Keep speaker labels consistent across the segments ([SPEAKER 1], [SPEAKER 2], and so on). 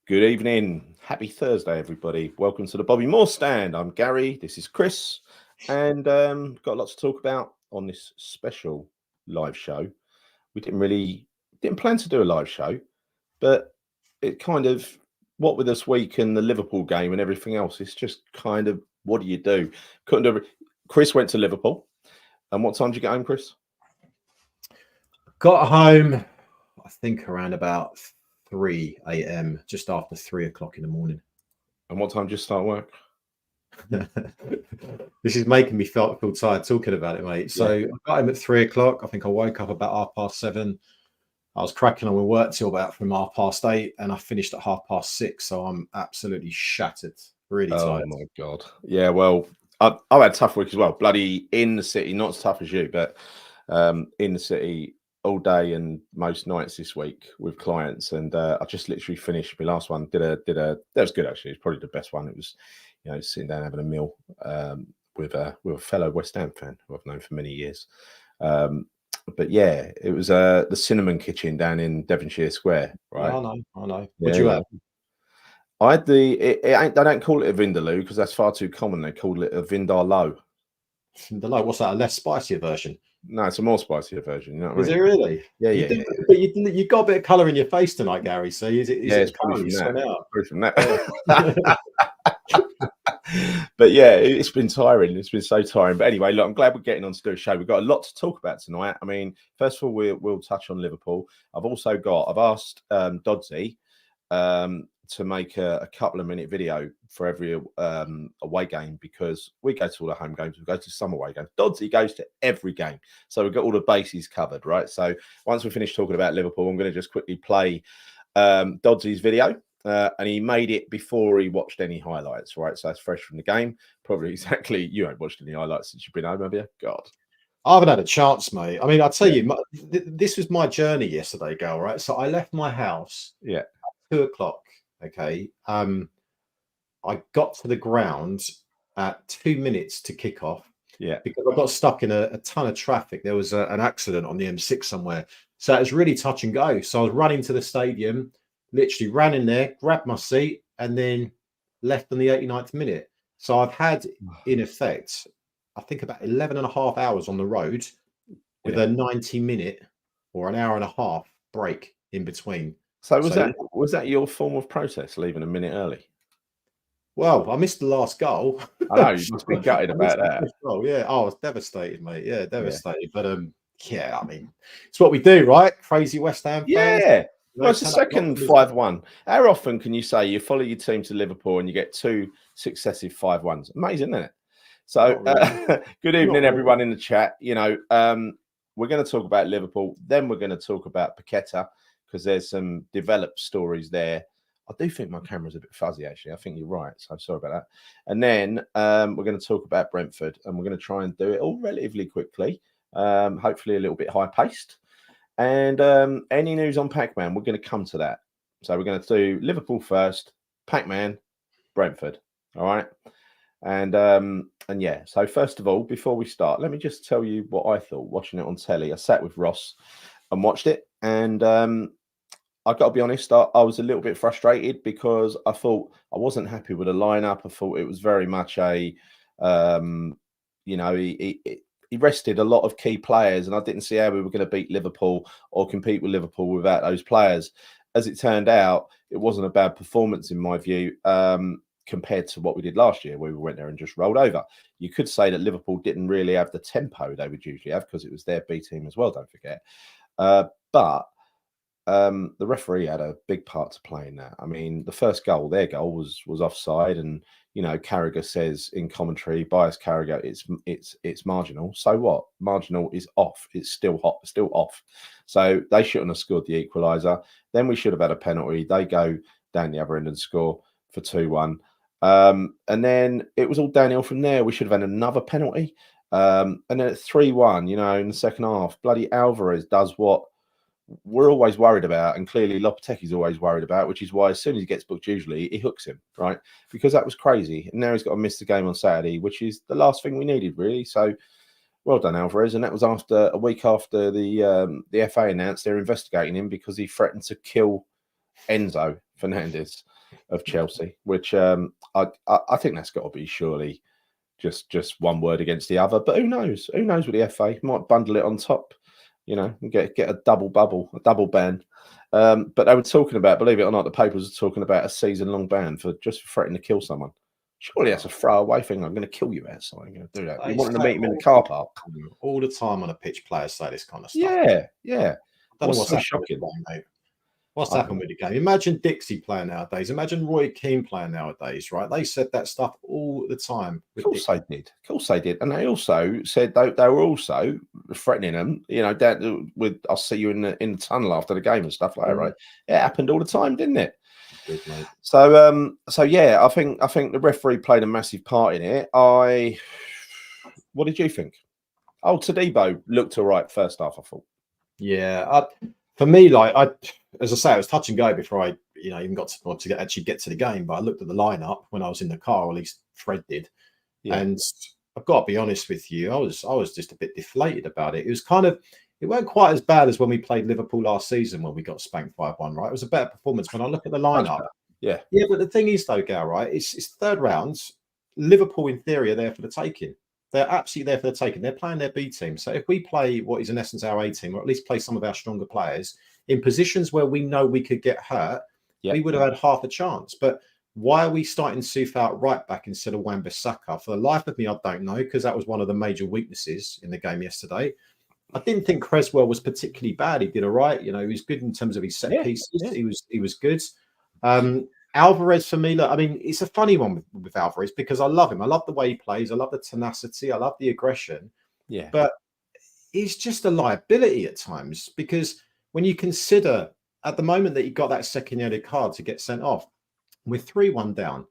[SPEAKER 1] Good evening. Happy Thursday, everybody. Welcome to the Bobby Moore Stand. I'm Gary. This is Chris. And got a lot to talk about on this special live show. We didn't plan to do a live show, but it kind of, what with this week and the Liverpool game and everything else, it's just kind of, what do you do? Couldn't do it. Chris went to Liverpool. And what time did you get home, Chris?
[SPEAKER 2] Got home, I think, around about 3 a.m., just after 3 o'clock in the morning.
[SPEAKER 1] And what time did you start work?
[SPEAKER 2] This is making me feel tired talking about it, mate. So I got home at 3 o'clock. I think I woke up about 7:30. I was cracking on with work till about from 8:30, and I finished at 6:30. So I'm absolutely shattered, really tired.
[SPEAKER 1] Oh my God. Yeah, well, I've had a tough week as well. Bloody in the city, not as tough as you, but in the city all day and most nights this week with clients. And I just literally finished my last one. That was good, actually. It's probably the best one. It was, sitting down having a meal with a fellow West Ham fan who I've known for many years. But yeah, it was the Cinnamon Kitchen down in Devonshire Square, right?
[SPEAKER 2] I know. What do you have?
[SPEAKER 1] I had they don't call it a Vindaloo because that's far too common. They call it a Vindaloo.
[SPEAKER 2] Vindaloo, what's that? A less spicier version?
[SPEAKER 1] No, it's a more spicier version. You know what
[SPEAKER 2] I mean? Is it really?
[SPEAKER 1] Yeah.
[SPEAKER 2] But you got a bit of colour in your face tonight, Gary. So it's
[SPEAKER 1] probably from that.
[SPEAKER 2] Yeah.
[SPEAKER 1] But yeah, it's been tiring. It's been so tiring. But anyway, look, I'm glad we're getting on to do a show. We've got a lot to talk about tonight. I mean, first of all, we'll touch on Liverpool. I've asked Dody to make a couple of minute video for every away game, because we go to all the home games, we go to some away games. Doddsy goes to every game, so we've got all the bases covered, right? So once we finish talking about Liverpool, I'm going to just quickly play Doddsy's video, and he made it before he watched any highlights, right? So it's fresh from the game. Probably exactly. You haven't watched any highlights since you've been home, have you? God,
[SPEAKER 2] I haven't had a chance, mate. I mean, I'll tell you, this was my journey yesterday, Gal, right? So I left my house at 2 o'clock. Okay. I got to the ground at 2 minutes to kick off.
[SPEAKER 1] Yeah.
[SPEAKER 2] Because I got stuck in a ton of traffic. There was an accident on the M6 somewhere. So it was really touch and go. So I was running to the stadium, literally ran in there, grabbed my seat, and then left on the 89th minute. So I've had, in effect, I think about 11 and a half hours on the road with a 90-minute or an hour and a half break in between.
[SPEAKER 1] So was that your form of protest, leaving a minute early?
[SPEAKER 2] Well, I missed the last goal.
[SPEAKER 1] I know, you must be gutted about that.
[SPEAKER 2] Oh yeah, I was devastated, mate. Yeah, devastated. Yeah. But I mean, it's what we do, right? Crazy West Ham fans.
[SPEAKER 1] Yeah. Well, it's the second 5-1. How often can you say you follow your team to Liverpool and you get 2 successive 5-1s? Amazing, isn't it? So, really. Good evening, everyone in the chat. We're going to talk about Liverpool. Then we're going to talk about Paqueta, because there's some developed stories there. I do think my camera's a bit fuzzy, actually. I think you're right. So I'm sorry about that. And then we're going to talk about Brentford, and we're going to try and do it all relatively quickly, hopefully a little bit high-paced. And any news on Pac-Man, we're going to come to that. So we're going to do Liverpool first, Pac-Man, Brentford. All right? And yeah, so first of all, before we start, let me just tell you what I thought watching it on telly. I sat with Ross and watched it, and I got to be honest, I was a little bit frustrated because I thought I wasn't happy with the lineup. I thought it was very much he rested a lot of key players, and I didn't see how we were going to beat Liverpool or compete with Liverpool without those players. As it turned out, it wasn't a bad performance in my view, compared to what we did last year, where we went there and just rolled over. You could say that Liverpool didn't really have the tempo they would usually have because it was their B team as well, don't forget. But the referee had a big part to play in that. I mean, the first goal, their goal was offside, and Carragher says in commentary, bias Carragher, it's marginal. So what? Marginal is off. It's still off. So they shouldn't have scored the equaliser. Then we should have had a penalty. They go down the other end and score for 2-1. And then it was all downhill from there. We should have had another penalty. And then at 3-1, in the second half, bloody Alvarez does what we're always worried about, and clearly Lopetegui's always worried about, which is why as soon as he gets booked, usually he hooks him, right? Because that was crazy. And now he's got to miss the game on Saturday, which is the last thing we needed, really. So well done, Alvarez. And that was after a week after the FA announced they're investigating him because he threatened to kill Enzo Fernandes of Chelsea, which I think that's got to be surely just one word against the other. But who knows? Who knows with the FA? Might bundle it on top, and get a double bubble, a double ban. But they were talking about, believe it or not, the papers are talking about a season-long ban for threatening to kill someone. Surely that's a throwaway thing. I'm going to kill you outside. I'm going to do that. You wanted to meet him in the car park
[SPEAKER 2] all the time on a pitch. Players say this kind of stuff.
[SPEAKER 1] Yeah.
[SPEAKER 2] I don't know what's
[SPEAKER 1] so shocking,
[SPEAKER 2] mate. What's happened with the game? Imagine Dixie playing nowadays. Imagine Roy Keane playing nowadays, right? They said that stuff all the time.
[SPEAKER 1] Of course they did. Of course they did. And they also said they were also threatening them, with I'll see you in the tunnel after the game and stuff like that, right? It happened all the time, didn't it?
[SPEAKER 2] Good, mate.
[SPEAKER 1] So yeah, I think the referee played a massive part in it. What did you think? Oh, Todibo looked all right first half, I thought.
[SPEAKER 2] Yeah, for me, as I say, it was touch and go before I, even got to actually get to the game. But I looked at the lineup when I was in the car, or at least Fred did, and I've got to be honest with you, I was just a bit deflated about it. It was it weren't quite as bad as when we played Liverpool last season when we got spanked 5-1. Right, it was a better performance when I look at the lineup.
[SPEAKER 1] Yeah.
[SPEAKER 2] But the thing is, though, Gal, right, it's third rounds. Liverpool, in theory, are there for the taking. They're absolutely there for the taking. They're playing their B team. So if we play what is in essence our A team, or at least play some of our stronger players in positions where we know we could get hurt, we would have had half a chance. But why are we starting Souf out right back instead of Wan-Bissaka? For the life of me, I don't know, because that was one of the major weaknesses in the game yesterday. I didn't think Cresswell was particularly bad. He did all right. He was good in terms of his set pieces. Yeah. He was good. Alvarez, for me, look, I mean, it's a funny one with Alvarez because I love him. I love the way he plays. I love the tenacity. I love the aggression.
[SPEAKER 1] Yeah.
[SPEAKER 2] But he's just a liability at times because when you consider at the moment that he got that second yellow card to get sent off, we're 3-1 down.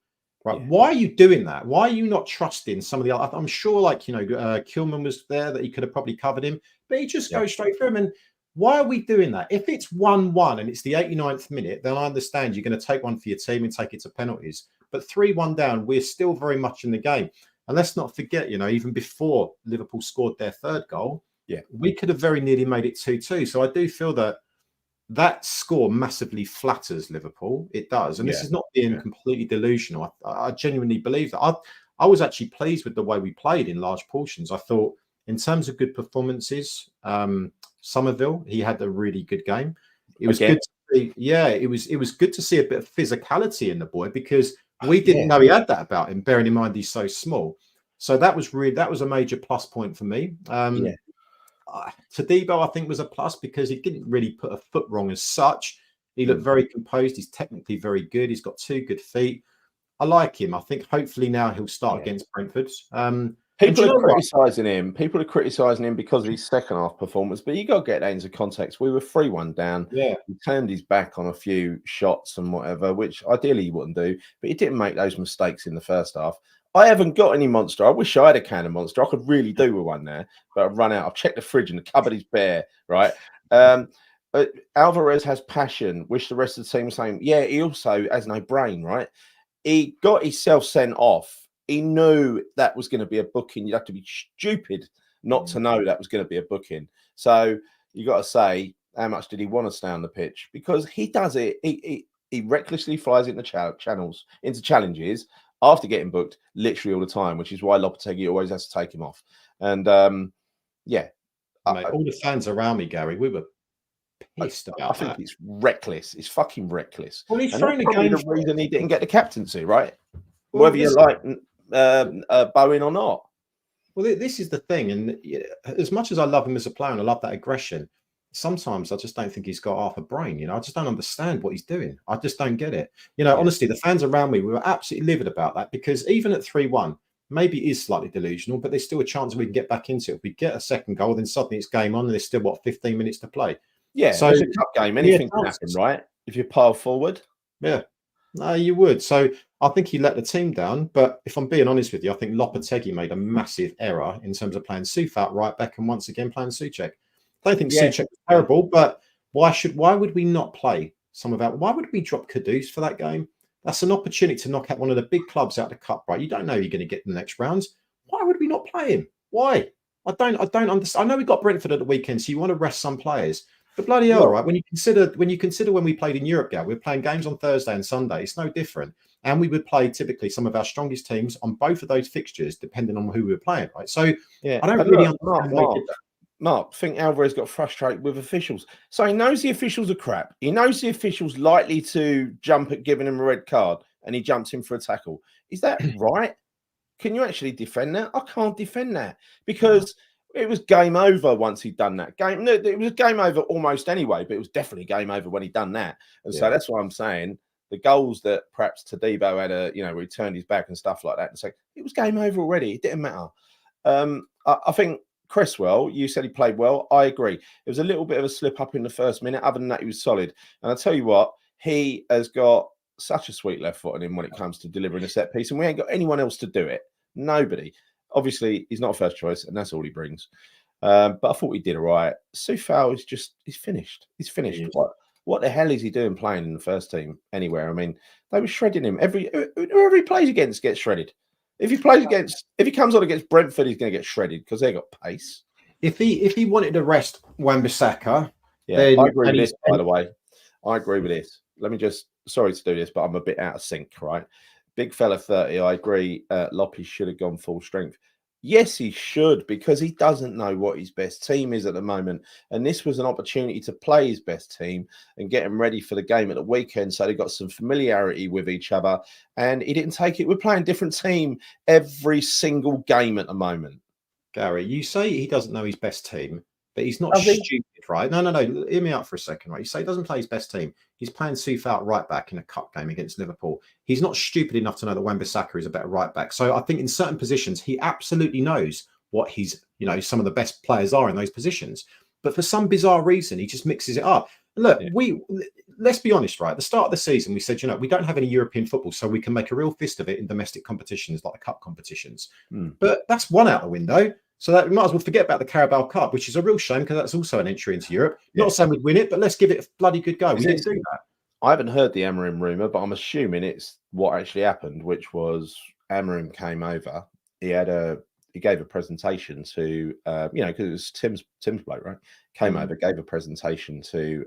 [SPEAKER 2] Right. Yeah. Why are you doing that? Why are you not trusting some of the other? I'm sure, Kilman was there that he could have probably covered him, but he just goes straight through him. And why are we doing that? If it's 1-1 and it's the 89th minute, then I understand you're going to take one for your team and take it to penalties. But 3-1 down, we're still very much in the game. And let's not forget, even before Liverpool scored their third goal, we could have very nearly made it 2-2. So I do feel that score massively flatters Liverpool. It does. And this is not being completely delusional. I genuinely believe that. I was actually pleased with the way we played in large portions. I thought in terms of good performances, Somerville, he had a really good game. It was good to see, it was good to see a bit of physicality in the boy because we didn't know he had that about him, bearing in mind he's so small. So that was a major plus point for me. Todibo, I think, was a plus because he didn't really put a foot wrong as such. He looked very composed. He's technically very good. He's got 2 good feet. I like him. I think hopefully now he'll start against Brentford.
[SPEAKER 1] People are criticising him. People are criticising him because of his second half performance, but you got to get that into context. We were 3-1 down.
[SPEAKER 2] Yeah.
[SPEAKER 1] He turned his back on a few shots and whatever, which ideally he wouldn't do, but he didn't make those mistakes in the first half. I haven't got any Monster. I wish I had a can of Monster. I could really do with one there, but I've run out. I've checked the fridge and the cupboard is bare, right? But Alvarez has passion. Wish the rest of the team was saying, he also has no brain, right? He got himself sent off. He knew that was going to be a booking. You'd have to be stupid not to know that was going to be a booking. So you got to say, how much did he want to stay on the pitch? Because he does it. He recklessly flies into challenges after getting booked literally all the time, which is why Lopetegui always has to take him off. And
[SPEAKER 2] Mate, all the fans around me, Gary, we were pissed about that.
[SPEAKER 1] I think it's reckless. It's fucking reckless.
[SPEAKER 2] Well, he's throwing the game.
[SPEAKER 1] The reason he didn't get the captaincy, right? Well, whether you like Bowen or not.
[SPEAKER 2] Well, this is the thing, and as much as I love him as a player and I love that aggression, sometimes I just don't think he's got half a brain. I just don't understand what he's doing. I just don't get it. Honestly, the fans around me, we were absolutely livid about that because even at 3-1, maybe it is slightly delusional, but there's still a chance we can get back into it. If we get a second goal, then suddenly it's game on and there's still, 15 minutes to play.
[SPEAKER 1] Yeah, so it's a cup game. Anything can happen, right? If you pile forward.
[SPEAKER 2] Yeah. No, you would. So I think he let the team down. But if I'm being honest with you, I think Lopetegui made a massive error in terms of playing Souf out right back and once again playing Souček. I don't think Souček was terrible, but why would we not play some of that? Why would we drop Kudus for that game? That's an opportunity to knock out one of the big clubs out of the cup, right? You don't know you're going to get in the next rounds. Why would we not play him? Why? I don't understand. I know we got Brentford at the weekend, so you want to rest some players. But bloody hell, right? When you consider when we played in Europe, we were playing games on Thursday and Sunday. It's no different. And we would play typically some of our strongest teams on both of those fixtures, depending on who we were playing, right? So
[SPEAKER 1] Yeah,
[SPEAKER 2] I don't really understand why he did that.
[SPEAKER 1] Mark, I think Alvarez got frustrated with officials. So he knows the officials are crap. He knows the officials likely to jump at giving him a red card, and he jumps in for a tackle. Is that right? Can you actually defend that? I can't defend that because it was game over once he'd done that. It was game over almost anyway, but it was definitely game over when he'd done that. And so that's why I'm saying the goals that perhaps Todibo had where he turned his back and stuff like that, and so it was game over already. It didn't matter. I think Cresswell, you said he played well. I agree. It was a little bit of a slip up in the first minute. Other than that, he was solid. And I'll tell you what, he has got such a sweet left foot on him when it comes to delivering a set piece, and we ain't got anyone else to do it. Nobody. Obviously, he's not a first choice, and that's all he brings. But I thought he did all right. Soufal he's finished. He's finished. What the hell is he doing playing in the first team anywhere? I mean, they were shredding him. Whoever he plays against gets shredded. If he comes on against Brentford, he's going to get shredded because they got pace.
[SPEAKER 2] If he wanted to rest Wan-Bissaka,
[SPEAKER 1] then I agree with this. By the way, I agree with this. Let me just sorry to do this, but I'm a bit out of sync, right? Big fella 30. I agree. Lopez should have gone full strength. Yes, he should, because he doesn't know what his best team is at the moment. And this was an opportunity to play his best team and get him ready for the game at the weekend. So they got some familiarity with each other. And he didn't take it. We're playing a different team every single game at the moment.
[SPEAKER 2] Gary, you say he doesn't know his best team, but he's not stupid, right? No. Hear me out for a second, right? You say he doesn't play his best team. He's playing Soufal right back in a cup game against Liverpool. He's not stupid enough to know that Wan-Bissaka is a better right back. So I think in certain positions, he absolutely knows what some of the best players are in those positions. But for some bizarre reason, he just mixes it up. And look, let's be honest, right? At the start of the season, we said, we don't have any European football, so we can make a real fist of it in domestic competitions like the cup competitions. But that's one out the window. So that we might as well forget about the Carabao Cup, which is a real shame because that's also an entry into Europe. Not saying we'd win it, but let's give it a bloody good go. We didn't do that.
[SPEAKER 1] I haven't heard the Amorim rumour, but I'm assuming it's what actually happened, which was Amorim came over. He gave a presentation to because it was Tim's bloke, right? Came over, gave a presentation to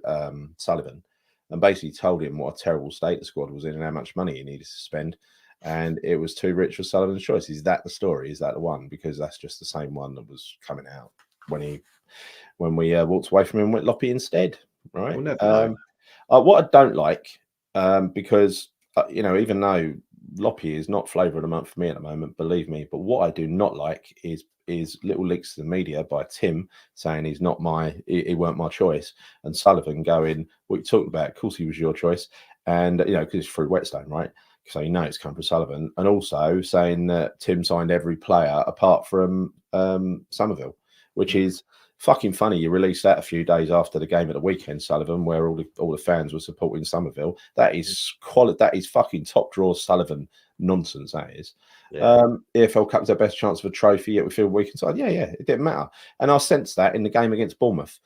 [SPEAKER 1] Sullivan, and basically told him what a terrible state the squad was in and how much money he needed to spend. And it was too rich for Sullivan's choice. Is that the story? Is that the one? Because that's just the same one that was coming out when we walked away from him with Loppy instead, right? What I don't like, because even though Loppy is not flavour of the month for me at the moment, believe me, but what I do not like is little leaks to the media by Tim saying he weren't my choice, and Sullivan going, "What you talking about? Of course he was your choice," and because it's through Whetstone, right? So it's come from Sullivan, and also saying that Tim signed every player apart from Somerville, which is fucking funny. You released that a few days after the game at the weekend, Sullivan, where all the fans were supporting Somerville. That is quality. That is fucking top drawer Sullivan nonsense. That is. EFL Cup's their best chance of a trophy, yet we feel weak inside. Yeah, it didn't matter, and I sensed that in the game against Bournemouth.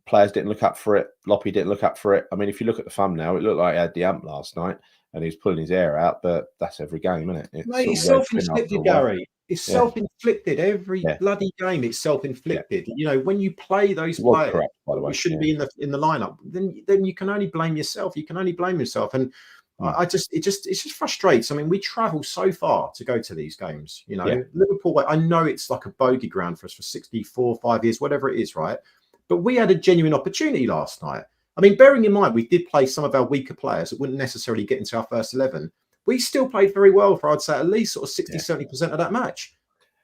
[SPEAKER 1] Players didn't look up for it. Loppy didn't look up for it. I mean, if you look at the thumbnail, it looked like he had the amp last night and he's pulling his hair out, but that's every game, isn't it?
[SPEAKER 2] It's self-inflicted, Gary. It's self-inflicted. Every bloody game, it's self-inflicted. When you play those players, correct, by the way, who shouldn't be in the lineup, then you can only blame yourself. You can only blame yourself. And it just frustrates. I mean, we travel so far to go to these games. Liverpool, I know it's like a bogey ground for us for 5 years, whatever it is, right? But we had a genuine opportunity last night. I mean, bearing in mind, we did play some of our weaker players that wouldn't necessarily get into our first 11. We still played very well for, I'd say, at least sort of 60-70% of that match.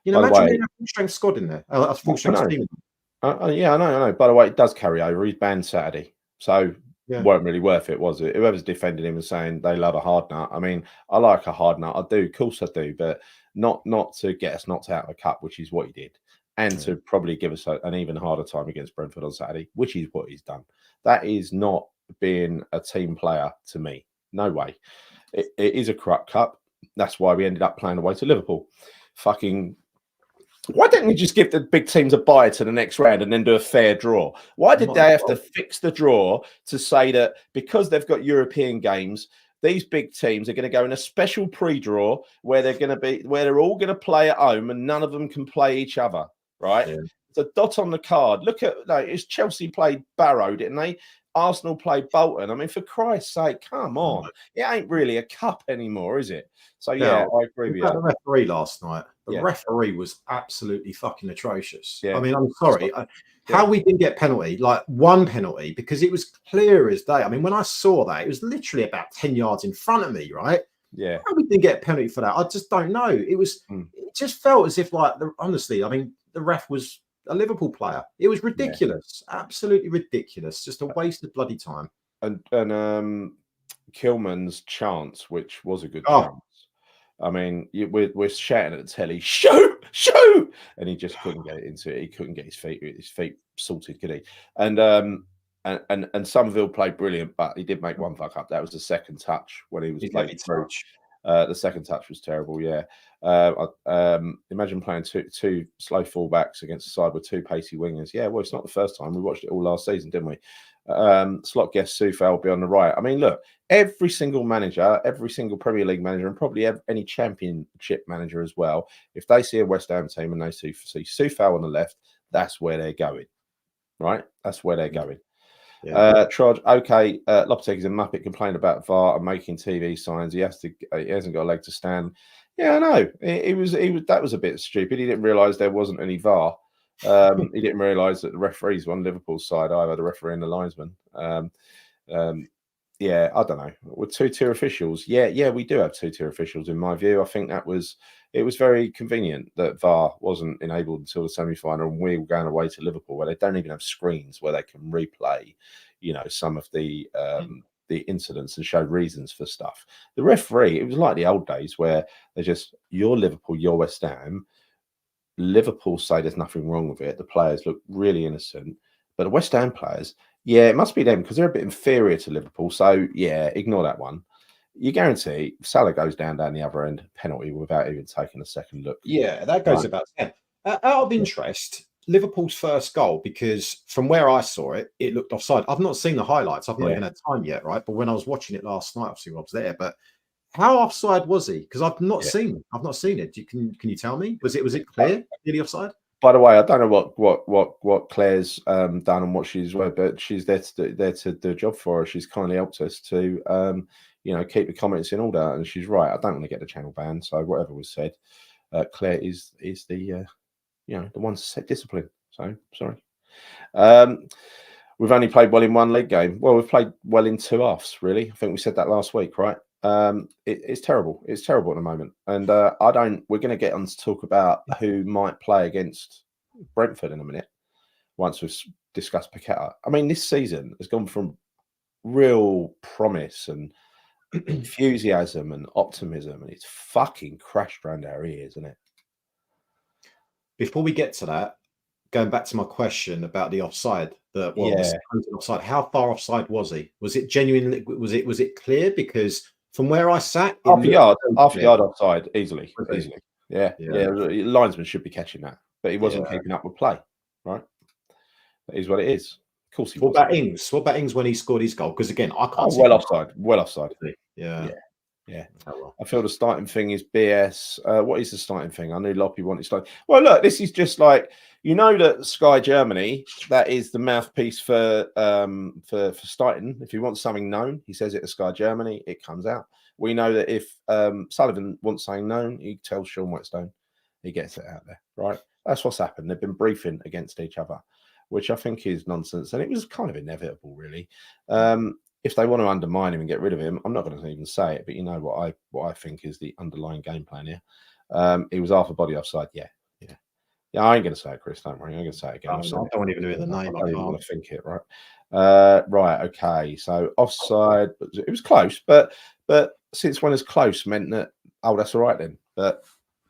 [SPEAKER 2] Imagine being a full-strength squad in there, a full-strength team.
[SPEAKER 1] I know. By the way, it does carry over. He's banned Saturday. So it weren't really worth it, was it? Whoever's defending him and saying they love a hard nut. I mean, I like a hard nut. I do. Of course I do. But not to get us knocked out of the cup, which is what he did. And to probably give us an even harder time against Brentford on Saturday, which is what he's done. That is not being a team player to me. No way. It is a corrupt cup. That's why we ended up playing away to Liverpool. Why didn't we just give the big teams a bye to the next round and then do a fair draw? Why did they have to fix the draw to say that because they've got European games, these big teams are going to go in a special pre-draw where they're all going to play at home and none of them can play each other? Right? the dot on the card. Look at like, it's Chelsea played Barrow, didn't they? Arsenal played Bolton. I mean, for Christ's sake, come on. It ain't really a cup anymore, is it? So, yeah, I agree with you.
[SPEAKER 2] The referee last night, the
[SPEAKER 1] Yeah.
[SPEAKER 2] referee was absolutely fucking atrocious.
[SPEAKER 1] Yeah.
[SPEAKER 2] I mean, I'm sorry. How we didn't get penalty, like one penalty, because it was clear as day. I mean, when I saw that, it was literally about 10 yards in front of me, right?
[SPEAKER 1] Yeah.
[SPEAKER 2] How we didn't get a penalty for that, I just don't know. It just felt as if, like, honestly, I mean, the ref was a Liverpool player. It was ridiculous, absolutely ridiculous. Just a waste of bloody time.
[SPEAKER 1] And Kilman's chance, which was a good chance. I mean, we're shouting at the telly, shoot, and he just couldn't get it into it. He couldn't get his feet sorted, could he? And Somerville played brilliant, but he did make one fuck up. That was the second touch when he was playing through. The second touch was terrible. Yeah. Imagine playing two slow fullbacks against a side with two pacey wingers. Yeah, well, it's not the first time. We watched it all last season, didn't we? Slot guest Soufal will be on the right. I mean, look, every single manager, every single Premier League manager, and probably any Championship manager as well, if they see a West Ham team and they see Soufal on the left, that's where they're going, right? That's where they're going. Trod, okay, Lopetegui's a muppet complaining about VAR and making TV signs. He hasn't got a leg to stand. Yeah, I know. That was a bit stupid. He didn't realise there wasn't any VAR. He didn't realise that the referees were on Liverpool's side either, the referee and the linesman. Yeah, I don't know. With two-tier officials, yeah, we do have two-tier officials in my view. I think it was very convenient that VAR wasn't enabled until the semi-final, and we were going away to Liverpool where they don't even have screens where they can replay, some of the incidents and show reasons for stuff. The referee, it was like the old days where they just, you're Liverpool, you're West Ham. Liverpool say there's nothing wrong with it. The players look really innocent, but the West Ham players, yeah, it must be them because they're a bit inferior to Liverpool. So yeah, ignore that one. You guarantee Salah goes down the other end, penalty without even taking a second look.
[SPEAKER 2] Yeah, that goes about 10. Out of interest, Liverpool's first goal, because from where I saw it, it looked offside. I've not seen the highlights. I've not even had time yet, right? But when I was watching it last night, obviously I was there. But how offside was he? Because I've not seen it. Can you tell me? Was it clear? Really offside?
[SPEAKER 1] By the way, I don't know what Claire's done and what she's read, but she's there to do a job for us. She's kindly helped us to keep the comments in order, and she's right. I don't want to get the channel banned, so whatever was said, Claire is the the one to set discipline. So sorry. We've only played well in one league game. Well, we've played well in two halves, really. I think we said that last week, right? It's terrible. It's terrible at the moment. And we're going to get on to talk about who might play against Brentford in a minute once we've discussed Paqueta. I mean, this season has gone from real promise and enthusiasm and optimism, and it's fucking crashed around our ears, isn't it?
[SPEAKER 2] Before we get to that, going back to my question about the offside, offside, how far offside was he? Was it genuinely? Was it clear? Because from where I sat,
[SPEAKER 1] half a yard offside, easily. Yeah. Linesman should be catching that, but he wasn't keeping up with play. Right, that is what it is. Of course, he.
[SPEAKER 2] What about Ings? What about Ings when he scored his goal? Because again, I can't.
[SPEAKER 1] Well offside.
[SPEAKER 2] Yeah.
[SPEAKER 1] I feel the starting thing is BS. What is the starting thing? I knew Loppy wanted to start. Well, look, this is just like, that Sky Germany, that is the mouthpiece for starting. If he wants something known, he says it to Sky Germany, it comes out. We know that if Sullivan wants something known, he tells Sean Whetstone, he gets it out there, right? That's what's happened. They've been briefing against each other, which I think is nonsense, and it was kind of inevitable, really. If they want to undermine him and get rid of him, I'm not going to even say it, but you know what I think is the underlying game plan here. He was half a body offside. Yeah. I ain't going to say it, Chris. Don't worry. I'm going to say it again.
[SPEAKER 2] I don't even know the name.
[SPEAKER 1] I don't even want to think it. Right. Right. Okay. So offside. It was close, but since when is close meant that? Oh, that's all right then. But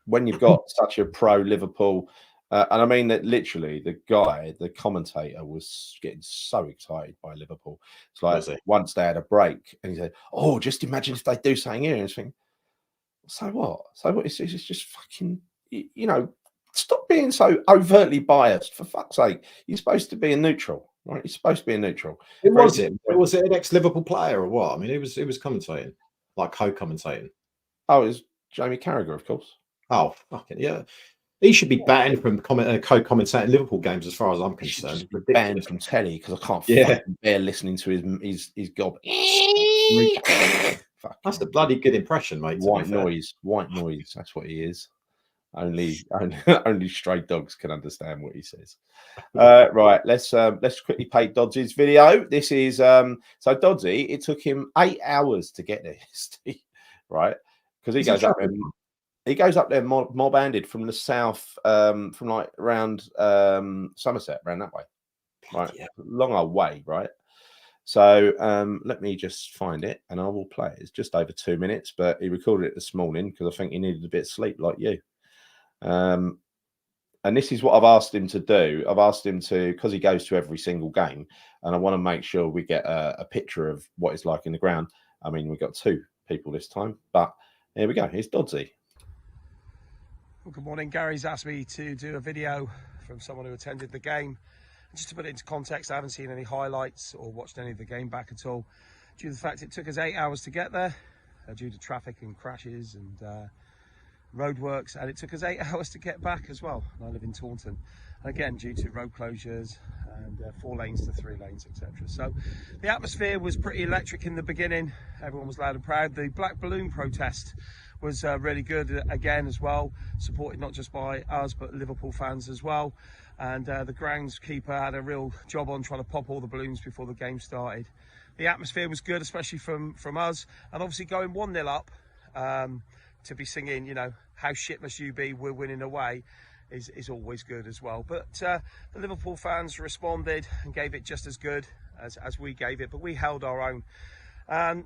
[SPEAKER 1] when you've got such a pro Liverpool. And I mean that literally, the commentator was getting so excited by Liverpool. It's like once they had a break and he said, "Oh, just imagine if they do something here." And I think, so what? It's just fucking, stop being so overtly biased, for fuck's sake. You're supposed to be a neutral, right? You're supposed to be a neutral.
[SPEAKER 2] Who was it? Was it an ex-Liverpool player or what? I mean, it was commentating, like co-commentating.
[SPEAKER 1] Oh, it was Jamie Carragher, of course.
[SPEAKER 2] Oh, fucking yeah. He should be banned from co-commentating Liverpool games, as far as I'm concerned.
[SPEAKER 1] Should be banned from telly because I can't fucking bear listening to his gob.
[SPEAKER 2] That's a bloody good impression, mate.
[SPEAKER 1] White noise. That's what he is. Only stray dogs can understand what he says. Right, let's quickly play Dodsy's video. This is so Dodgy. It took him 8 hours to get there, right? Because he goes up there. He goes up there mob-handed from the south, from like around Somerset, around that way, right? Yeah. Long old way, right? So let me just find it, and I will play it. It's just over 2 minutes, but he recorded it this morning because I think he needed a bit of sleep, like you. And this is what I've asked him to do. I've asked him to, because he goes to every single game, and I want to make sure we get a picture of what it's like in the ground. I mean, we've got 2 people this time, but here we go. Here's Dodsy.
[SPEAKER 3] Well, good morning. Gary's asked me to do a video from someone who attended the game. Just to put it into context, I haven't seen any highlights or watched any of the game back at all, due to the fact it took us 8 hours to get there, due to traffic and crashes and roadworks, and it took us 8 hours to get back as well. And I live in Taunton, and again due to road closures and 4 lanes to 3 lanes, etc. So the atmosphere was pretty electric in the beginning. Everyone was loud and proud. The black balloon protest was really good again as well, supported not just by us but Liverpool fans as well. And the groundskeeper had a real job on trying to pop all the balloons before the game started. The atmosphere was good, especially from us, and obviously going 1-0 up, to be singing, you know, how shit must you be, we're winning away, is always good as well. But the Liverpool fans responded and gave it just as good as we gave it, but we held our own. And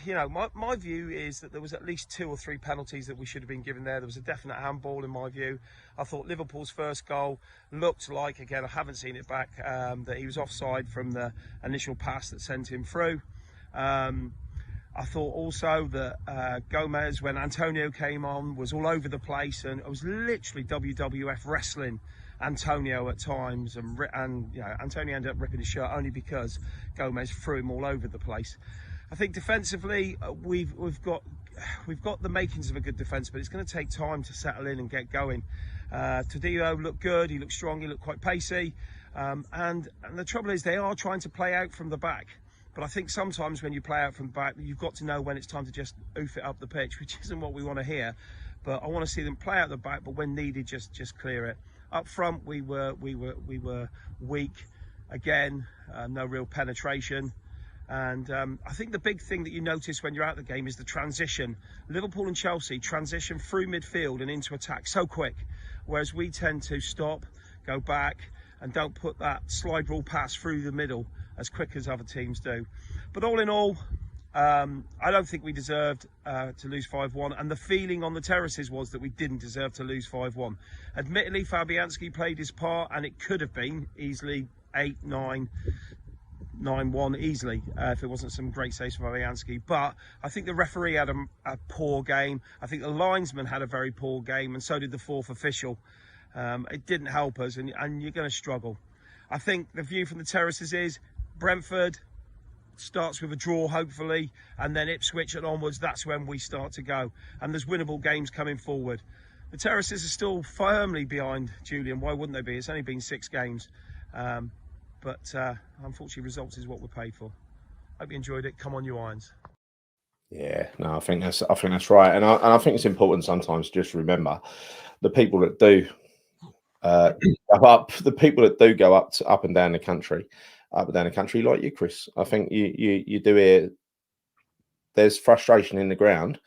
[SPEAKER 3] you know, my view is that there was at least 2 or 3 penalties that we should have been given there. There was a definite handball in my view. I thought Liverpool's first goal looked like, again, I haven't seen it back, that he was offside from the initial pass that sent him through. I thought also that Gomez, when Antonio came on, was all over the place, and it was literally WWF wrestling Antonio at times, and you know, Antonio ended up ripping his shirt only because Gomez threw him all over the place. I think defensively we've got the makings of a good defence, but it's going to take time to settle in and get going. Tadeo looked good, he looked strong, he looked quite pacey, and the trouble is they are trying to play out from the back. But I think sometimes when you play out from the back, you've got to know when it's time to just oof it up the pitch, which isn't what we want to hear. But I want to see them play out the back, but when needed, just clear it. Up front, we were weak again, no real penetration. And I think the big thing that you notice when you're out of the game is the transition. Liverpool and Chelsea transition through midfield and into attack so quick, whereas we tend to stop, go back, and don't put that slide rule pass through the middle as quick as other teams do. But all in all, I don't think we deserved to lose 5-1, and the feeling on the terraces was that we didn't deserve to lose 5-1. Admittedly, Fabianski played his part, and it could have been easily 8-9. 9-1 easily if it wasn't some great saves from Fabianski. But I think the referee had a poor game. I think the linesman had a very poor game, and so did the 4th official. It didn't help us, and you're going to struggle. I think the view from the terraces is Brentford starts with a draw, hopefully, and then Ipswich and onwards, that's when we start to go. And there's winnable games coming forward. The terraces are still firmly behind Julian. Why wouldn't they be? It's only been 6 games. But unfortunately, results is what we're paid for. Hope you enjoyed it. Come on, you Irons.
[SPEAKER 1] Yeah, no, I think that's right, and I think it's important sometimes to just remember the people that do the people that do go up and down the country, like you, Chris. I think you do hear there's frustration in the ground,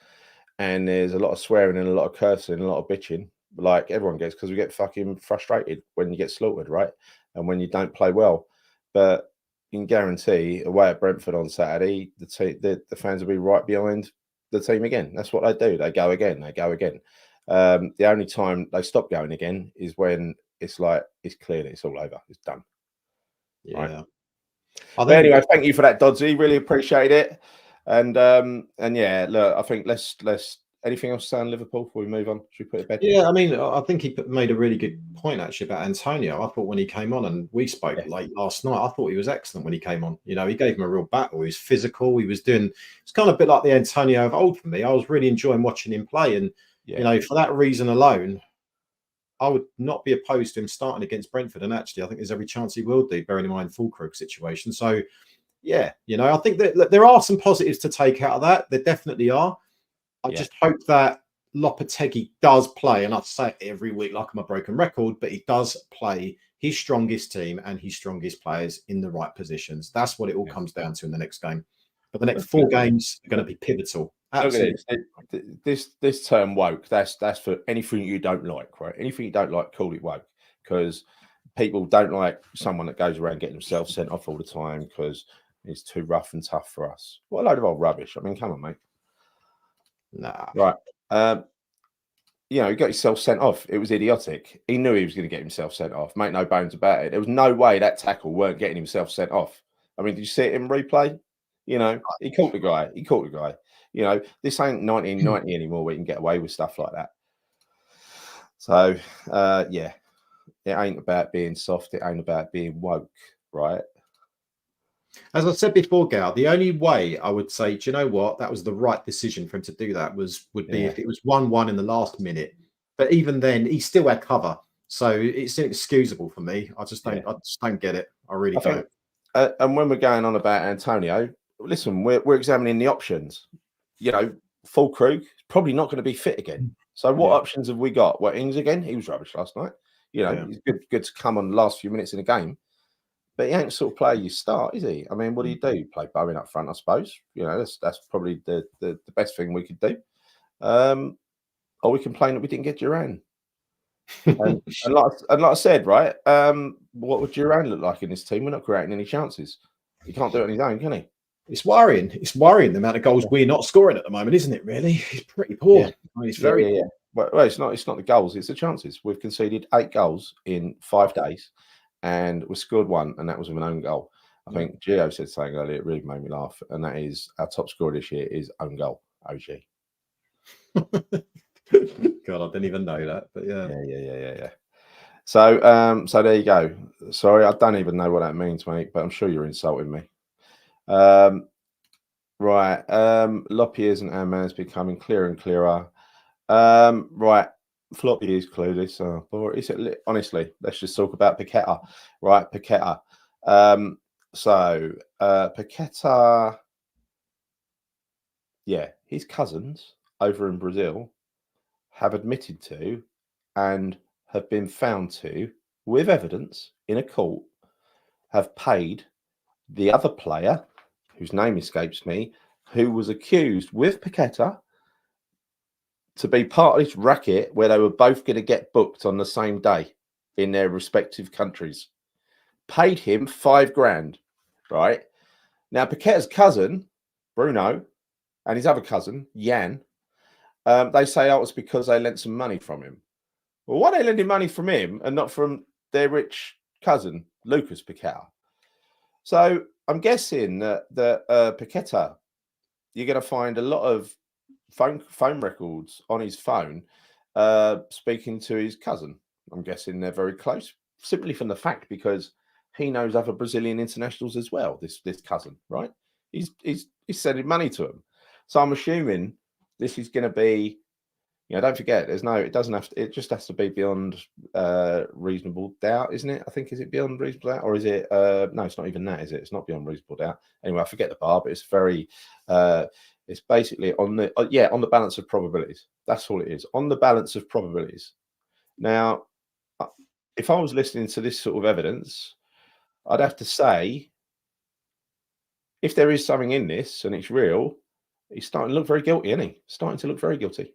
[SPEAKER 1] and there's a lot of swearing and a lot of cursing and a lot of bitching, like everyone gets, because we get fucking frustrated when you get slaughtered, right? And when you don't play well. But you can guarantee away at Brentford on Saturday, the fans will be right behind the team again. That's what they do. They go again. The only time they stop going again is when it's like it's clear that it's all over. It's done.
[SPEAKER 2] Yeah.
[SPEAKER 1] Right? But anyway, thank you for that, Dodsy. Really appreciate it. And yeah, look, I think let's anything else to say on Liverpool before we move on? Should we put it bed?
[SPEAKER 2] Yeah, I mean, I think he made a really good point actually about Antonio. I thought when he came on, and we spoke late last night, I thought he was excellent when he came on. You know, he gave him a real battle. He was physical. He was doing. It's kind of a bit like the Antonio of old for me. I was really enjoying watching him play, and you know, for that reason alone, I would not be opposed to him starting against Brentford. And actually, I think there's every chance he will do, bearing in mind Fulkrug situation. So, yeah, I think that look, there are some positives to take out of that. There definitely are. I just hope that Lopetegui does play, and I say it every week like I'm a broken record, but he does play his strongest team and his strongest players in the right positions. That's what it all comes down to in the next game. But the next 4 games are going to be pivotal. Absolutely.
[SPEAKER 1] Look at this term woke. That's for anything you don't like, right? Anything you don't like, call it woke, because people don't like someone that goes around getting themselves sent off all the time because it's too rough and tough for us. What a load of old rubbish! I mean, come on, mate.
[SPEAKER 2] Nah.
[SPEAKER 1] Right. You got yourself sent off. It was idiotic. He knew he was going to get himself sent off. Make no bones about it. There was no way that tackle weren't getting himself sent off. I mean, did you see it in replay? He caught the guy. This ain't 1990 anymore where you can get away with stuff like that. So, it ain't about being soft. It ain't about being woke, right?
[SPEAKER 2] As I said before, Gal, the only way I would say, do you know what? That was the right decision for him to do that would be if it was 1-1 in the last minute. But even then, he still had cover. So it's inexcusable for me. I just don't get it. I really don't.
[SPEAKER 1] And when we're going on about Antonio, listen, we're examining the options. Fulkrug is probably not going to be fit again. So what options have we got? Well, Ings again, he was rubbish last night. He's good to come on the last few minutes in the game. But he ain't the sort of player you start, is he? I mean, what do? Play Bowen up front, I suppose. That's probably the best thing we could do. Or we complain that we didn't get Duran. and like I said, right? What would Duran look like in this team? We're not creating any chances. He can't do it on his own, can he?
[SPEAKER 2] It's worrying. It's worrying the amount of goals we're not scoring at the moment, isn't it? Really, he's pretty poor. I mean, he's very poor.
[SPEAKER 1] Well, it's not the goals; it's the chances. We've conceded 8 goals in 5 days. And we scored 1, and that was with an own goal. I think Gio said something earlier, it really made me laugh, and that is our top scorer this year is own goal, OG.
[SPEAKER 2] God, I didn't even know that, but
[SPEAKER 1] yeah. So there you go. Sorry, I don't even know what that means, mate, but I'm sure you're insulting me. Right, Lopiers and Ant-Man is becoming clearer and clearer. Right. Floppy is clueless. Honestly, let's just talk about Paqueta. Right, Paqueta. Paqueta, his cousins over in Brazil have admitted to and have been found to, with evidence in a court, have paid the other player, whose name escapes me, who was accused with Paqueta to be part of this racket where they were both going to get booked on the same day in their respective countries. Paid him $5,000, right? Now, Paqueta's cousin, Bruno, and his other cousin, Jan, they say it was because they lent some money from him. Well, why are they lending money from him and not from their rich cousin, Lucas Paqueta? So I'm guessing that Paqueta, you're going to find a lot of phone records on his phone speaking to his cousin. I'm guessing they're very close, simply from the fact because he knows other Brazilian internationals as well. This cousin, right? He's sending money to him. So I'm assuming this is going to be. Don't forget, it doesn't have to. It just has to be beyond reasonable doubt, isn't it? I think, is it beyond reasonable doubt, or is it? No, it's not even that, is it? It's not beyond reasonable doubt. Anyway, I forget the bar, but it's very. It's basically on the balance of probabilities. That's all it is, on the balance of probabilities. Now, if I was listening to this sort of evidence, I'd have to say, if there is something in this and it's real, he's starting to look very guilty, isn't he? Starting to look very guilty.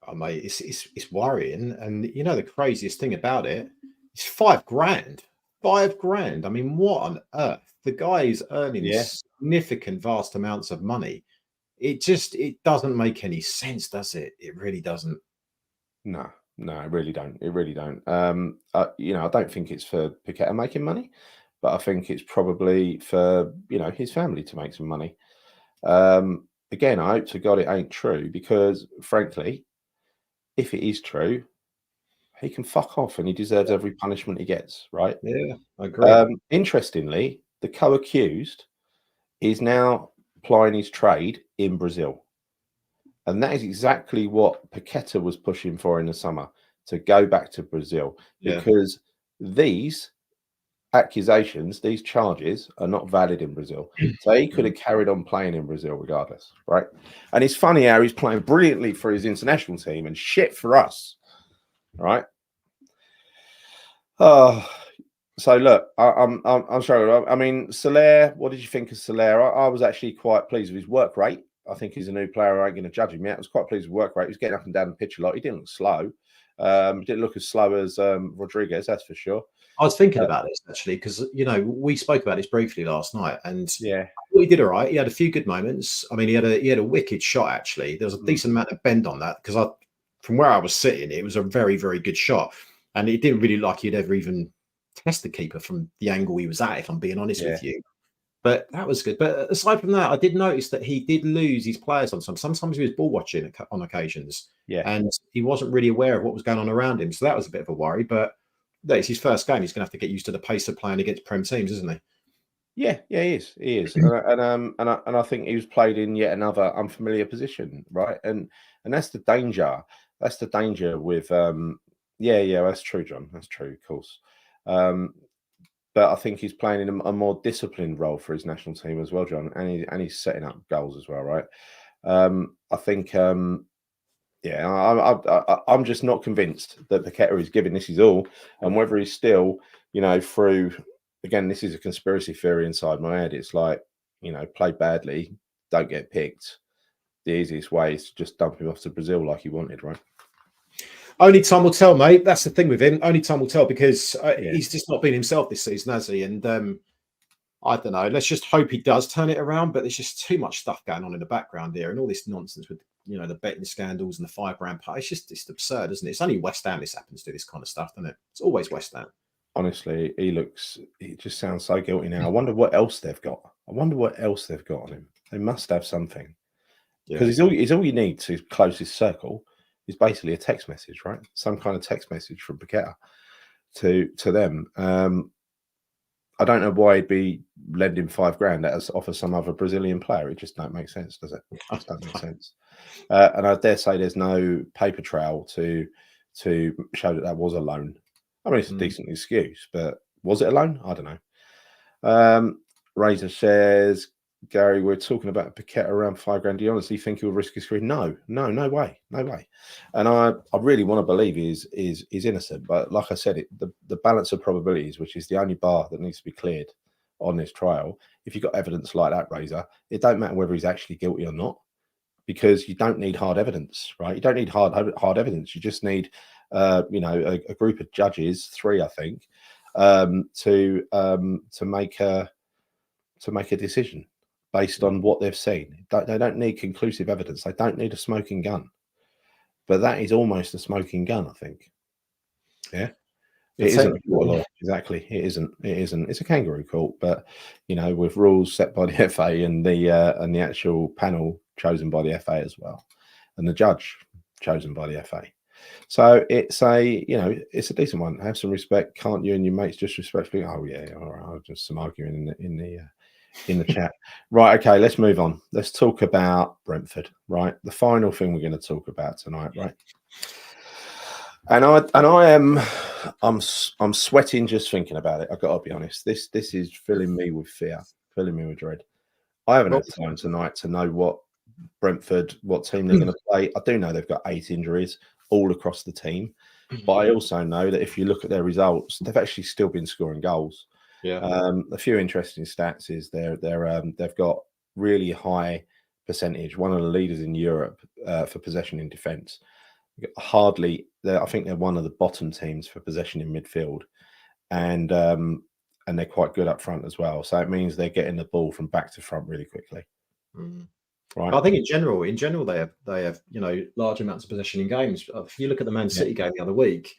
[SPEAKER 2] Oh, mate, it's worrying. And the craziest thing about it is $5,000. $5,000. I mean, what on earth? The guy is earning significant, vast amounts of money. It doesn't make any sense, does it? It really doesn't.
[SPEAKER 1] No, it really don't. It really don't. I don't think it's for Paqueta making money, but I think it's probably for his family to make some money. Again, I hope to God it ain't true, because frankly, if it is true, he can fuck off and he deserves every punishment he gets, right?
[SPEAKER 2] Yeah, I agree.
[SPEAKER 1] Interestingly, the co-accused is now plying his trade in Brazil. And that is exactly what Paqueta was pushing for in the summer, to go back to Brazil because these accusations, these charges are not valid in Brazil. So he could have carried on playing in Brazil regardless, right? And it's funny how he's playing brilliantly for his international team and shit for us, right? Oh, so look, I'm sorry. I mean, Soler, what did you think of Soler? I was actually quite pleased with his work rate. I think he's a new player. I ain't going to judge him yet. I was quite pleased with work rate. He was getting up and down the pitch a lot. He didn't look slow. Didn't look as slow as Rodriguez, that's for sure.
[SPEAKER 2] I was thinking about this actually because we spoke about this briefly last night, and
[SPEAKER 1] yeah,
[SPEAKER 2] he did all right. He had a few good moments. I mean, he had a wicked shot actually. There was a decent amount of bend on that because from where I was sitting, it was a very, very good shot, and it didn't really like he'd ever even test the keeper from the angle he was at. If I'm being honest with you, but that was good. But aside from that, I did notice that he did lose his players on sometimes he was ball watching on occasions, and he wasn't really aware of what was going on around him. So that was a bit of a worry, but. It's his first game. He's going to have to get used to the pace of playing against Prem teams, isn't he?
[SPEAKER 1] Yeah, he is. He is, and I think he was played in yet another unfamiliar position, right? And that's the danger. That's the danger with that's true, John. That's true, of course. But I think he's playing in a more disciplined role for his national team as well, John, and he's setting up goals as well, right? I think. I'm just not convinced that Paqueta is giving this his all, and whether he's still, through again, this is a conspiracy theory inside my head. It's like, play badly, don't get picked. The easiest way is to just dump him off to Brazil like he wanted, right?
[SPEAKER 2] Only time will tell, mate. That's the thing with him. Only time will tell because he's just not been himself this season, has he? And I don't know. Let's just hope he does turn it around. But there's just too much stuff going on in the background here, and all this nonsense with the betting scandals and the £5 pay. It's absurd, isn't it? It's only West Ham this happens to this kind of stuff, doesn't it? It's always West Ham.
[SPEAKER 1] Honestly, he just sounds so guilty now. I wonder what else they've got. I wonder what else they've got on him. They must have something. Because he's all you need to close his circle is basically a text message, right? Some kind of text message from Paqueta to them. I don't know why he'd be lending £5,000 as offer some other Brazilian player. It just don't make sense, does it? It just don't make sense. And I dare say there's no paper trail to show that was a loan. I mean, it's a decent excuse, but was it a loan? I don't know. Razor says, Gary, we're talking about Paqueta around £5,000. Do you honestly think he'll risk his career? No way. And I really want to believe he's innocent. But like I said, the balance of probabilities, which is the only bar that needs to be cleared on this trial, if you've got evidence like that, Razor, it don't matter whether he's actually guilty or not, because you don't need hard evidence, right? You don't need hard evidence. You just need, a group of judges, 3, I think, to make a decision based on what they've seen. They don't need conclusive evidence. They don't need a smoking gun. But that is almost a smoking gun, I think. Yeah. It isn't a court of law. Exactly. It isn't. It's a kangaroo court, but with rules set by the FA and the actual panel chosen by the FA as well, and the judge chosen by the FA. So it's a decent one. Have some respect. Can't you and your mates just respectfully? Oh yeah, all right. I'll just some arguing in the chat. Right, okay, let's move on. Let's talk about Brentford, right? The final thing we're going to talk about tonight, right? And I'm sweating just thinking about it. I've got to be honest. This is filling me with fear, filling me with dread. I haven't had time tonight to know what team they're going to play. I do know they've got 8 injuries all across the team, but I also know that if you look at their results, they've actually still been scoring goals.
[SPEAKER 2] Yeah.
[SPEAKER 1] A few interesting stats is they've got really high percentage, one of the leaders in Europe for possession in defence. I think they're one of the bottom teams for possession in midfield, and they're quite good up front as well. So it means they're getting the ball from back to front really quickly. Right.
[SPEAKER 2] I think in general they have large amounts of possession in games. If you look at the Man City game the other week,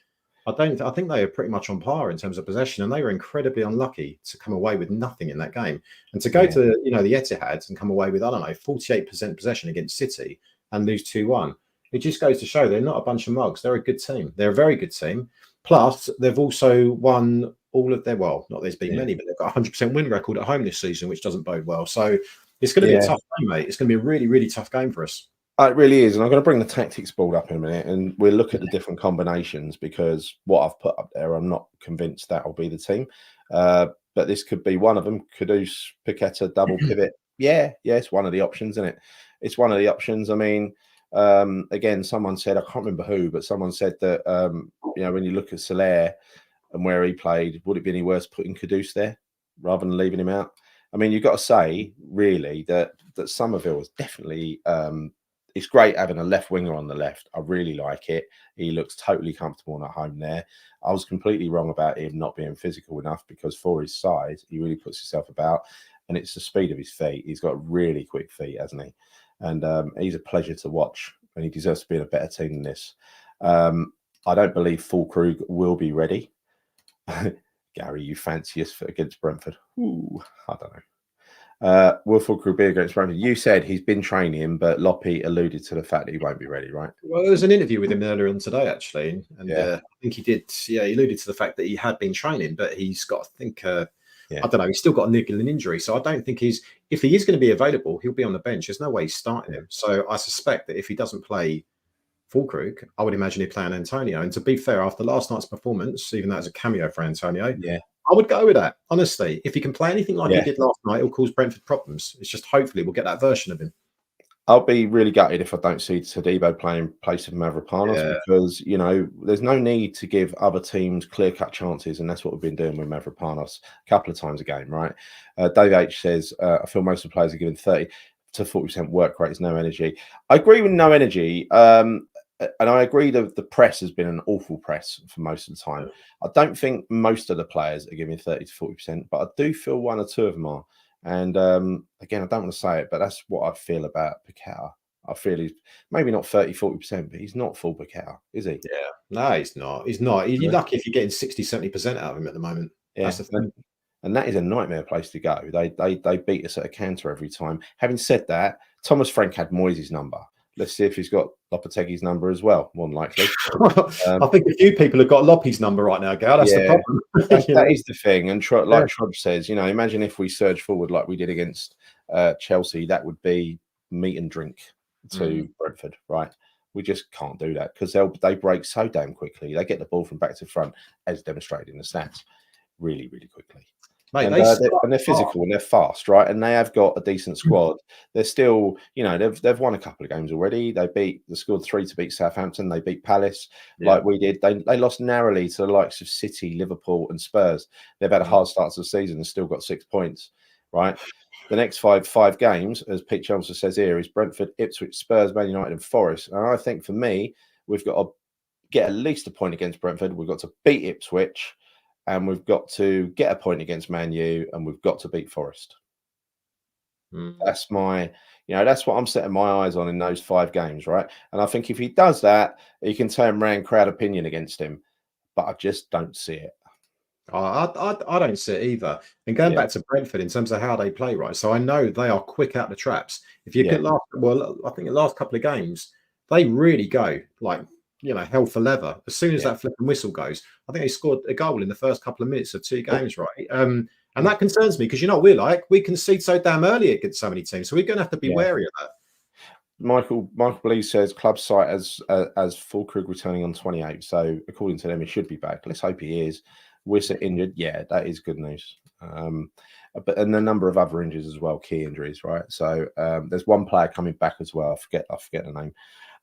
[SPEAKER 2] I think they are pretty much on par in terms of possession, and they were incredibly unlucky to come away with nothing in that game. And to go to the Etihad and come away with 48% possession against City and lose 2-1, it just goes to show they're not a bunch of mugs. They're a good team. They're a very good team. Plus, they've also won all of their not there's been many, but they've got a 100% win record at home this season, which doesn't bode well. So it's going to be a tough game, mate. It's going to be a really, really tough game for us.
[SPEAKER 1] It really is, and I'm going to bring the tactics board up in a minute, and we'll look at the different combinations because what I've put up there, I'm not convinced that will be the team, but this could be one of them. Kudus, Paqueta, double pivot. Yeah, it's one of the options, isn't it? It's one of the options. I mean, again, someone said, I can't remember who, but someone said that when you look at Soler and where he played, would it be any worse putting Kudus there rather than leaving him out? I mean, you've got to say really that Somerville is definitely. It's great having a left winger on the left. I really like it. He looks totally comfortable and at home there. I was completely wrong about him not being physical enough because for his size, he really puts himself about. And it's the speed of his feet. He's got really quick feet, hasn't he? And he's a pleasure to watch. And he deserves to be in a better team than this. I don't believe Fulkrug will be ready. Gary, you fancy us against Brentford? Ooh, I don't know. Will Fulkrug be against Brentford? You said he's been training, but Loppy alluded to the fact that he won't be ready, right?
[SPEAKER 2] Well, there was an interview with him earlier on today, actually, and I think he did. Yeah, he alluded to the fact that he had been training, but he's got, I think, I don't know, he's still got a niggling injury, so I don't think if he is going to be available, he'll be on the bench. There's no way he's starting him. So I suspect that if he doesn't play Fulkrug, I would imagine he'd play on Antonio. And to be fair, after last night's performance, even though it's a cameo for Antonio, I would go with that, honestly. If he can play anything like he did last night, it'll cause Brentford problems. It's just hopefully we'll get that version of him.
[SPEAKER 1] I'll be really gutted if I don't see Todibo playing in place of Mavropanos because, there's no need to give other teams clear-cut chances, and that's what we've been doing with Mavropanos a couple of times a game, right? Dave H says, I feel most of the players are given 30 to 40% work rate, no energy. I agree with no energy. And I agree that the press has been an awful press for most of the time. I don't think most of the players are giving 30 to 40%, but I do feel one or two of them are. And again, I don't want to say it, but that's what I feel about Paqueta. I feel he's maybe not 30, 40%, but he's not full Paqueta, is he?
[SPEAKER 2] Yeah. No, he's not. He's not. You're lucky if you're getting 60, 70% out of him at the moment.
[SPEAKER 1] Yeah.
[SPEAKER 2] That's the thing.
[SPEAKER 1] And that is a nightmare place to go. They beat us at a canter every time. Having said that, Thomas Frank had Moyes' number. Let's see if he's got Lopetegui's number as well, more than likely.
[SPEAKER 2] I think a few people have got Loppy's number right now, Gal. That's the problem.
[SPEAKER 1] That is the thing. And like Trudge says, imagine if we surge forward like we did against Chelsea, that would be meat and drink to Brentford, right? We just can't do that because they break so damn quickly. They get the ball from back to front, as demonstrated in the stats, really, really quickly. Mate, and they're physical and they're fast, right? And they have got a decent squad. They're still, they've won a couple of games already. They scored 3 to beat Southampton. They beat Palace like we did. They lost narrowly to the likes of City, Liverpool, and Spurs. They've had a hard start to the season and still got 6 points, right? The next five games, as Pete Chelmsford says here, is Brentford, Ipswich, Spurs, Man United, and Forest. And I think for me, we've got to get at least a point against Brentford. We've got to beat Ipswich. And we've got to get a point against Man U, and we've got to beat Forest. That's that's what I'm setting my eyes on in those 5 games, right? And I think if he does that, he can turn around crowd opinion against him. But I just don't see it.
[SPEAKER 2] I don't see it either. And going back to Brentford in terms of how they play, right? So I know they are quick out the traps. If you get I think the last couple of games, they really go like hell for leather. As soon as that flipping whistle goes, I think they scored a goal in the first couple of minutes of 2 games, right? And that concerns me because we concede so damn early against so many teams, so we're going to have to be wary of that.
[SPEAKER 1] Michael Lee says club site as Fulkrug returning on 28. So according to them, he should be back. Let's hope he is. Wissa injured, that is good news. But and a number of other injuries as well, key injuries, right? So there's one player coming back as well. I forget the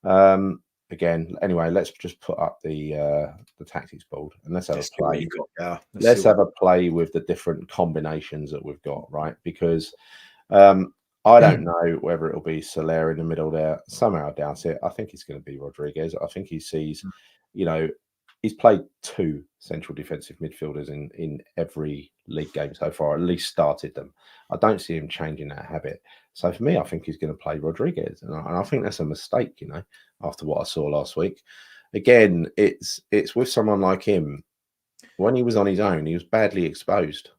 [SPEAKER 1] name. Again, anyway, let's just put up the tactics board and let's have a play. Let's have a play with the different combinations that we've got, right? Because I don't know whether it'll be Soler in the middle there. Somehow I doubt it. I think it's going to be Rodriguez. I think he sees, he's played 2 central defensive midfielders in every league game so far, at least started them. I don't see him changing that habit. So for me, I think he's going to play Rodriguez. And I think that's a mistake, after what I saw last week. Again, it's with someone like him. When he was on his own, he was badly exposed.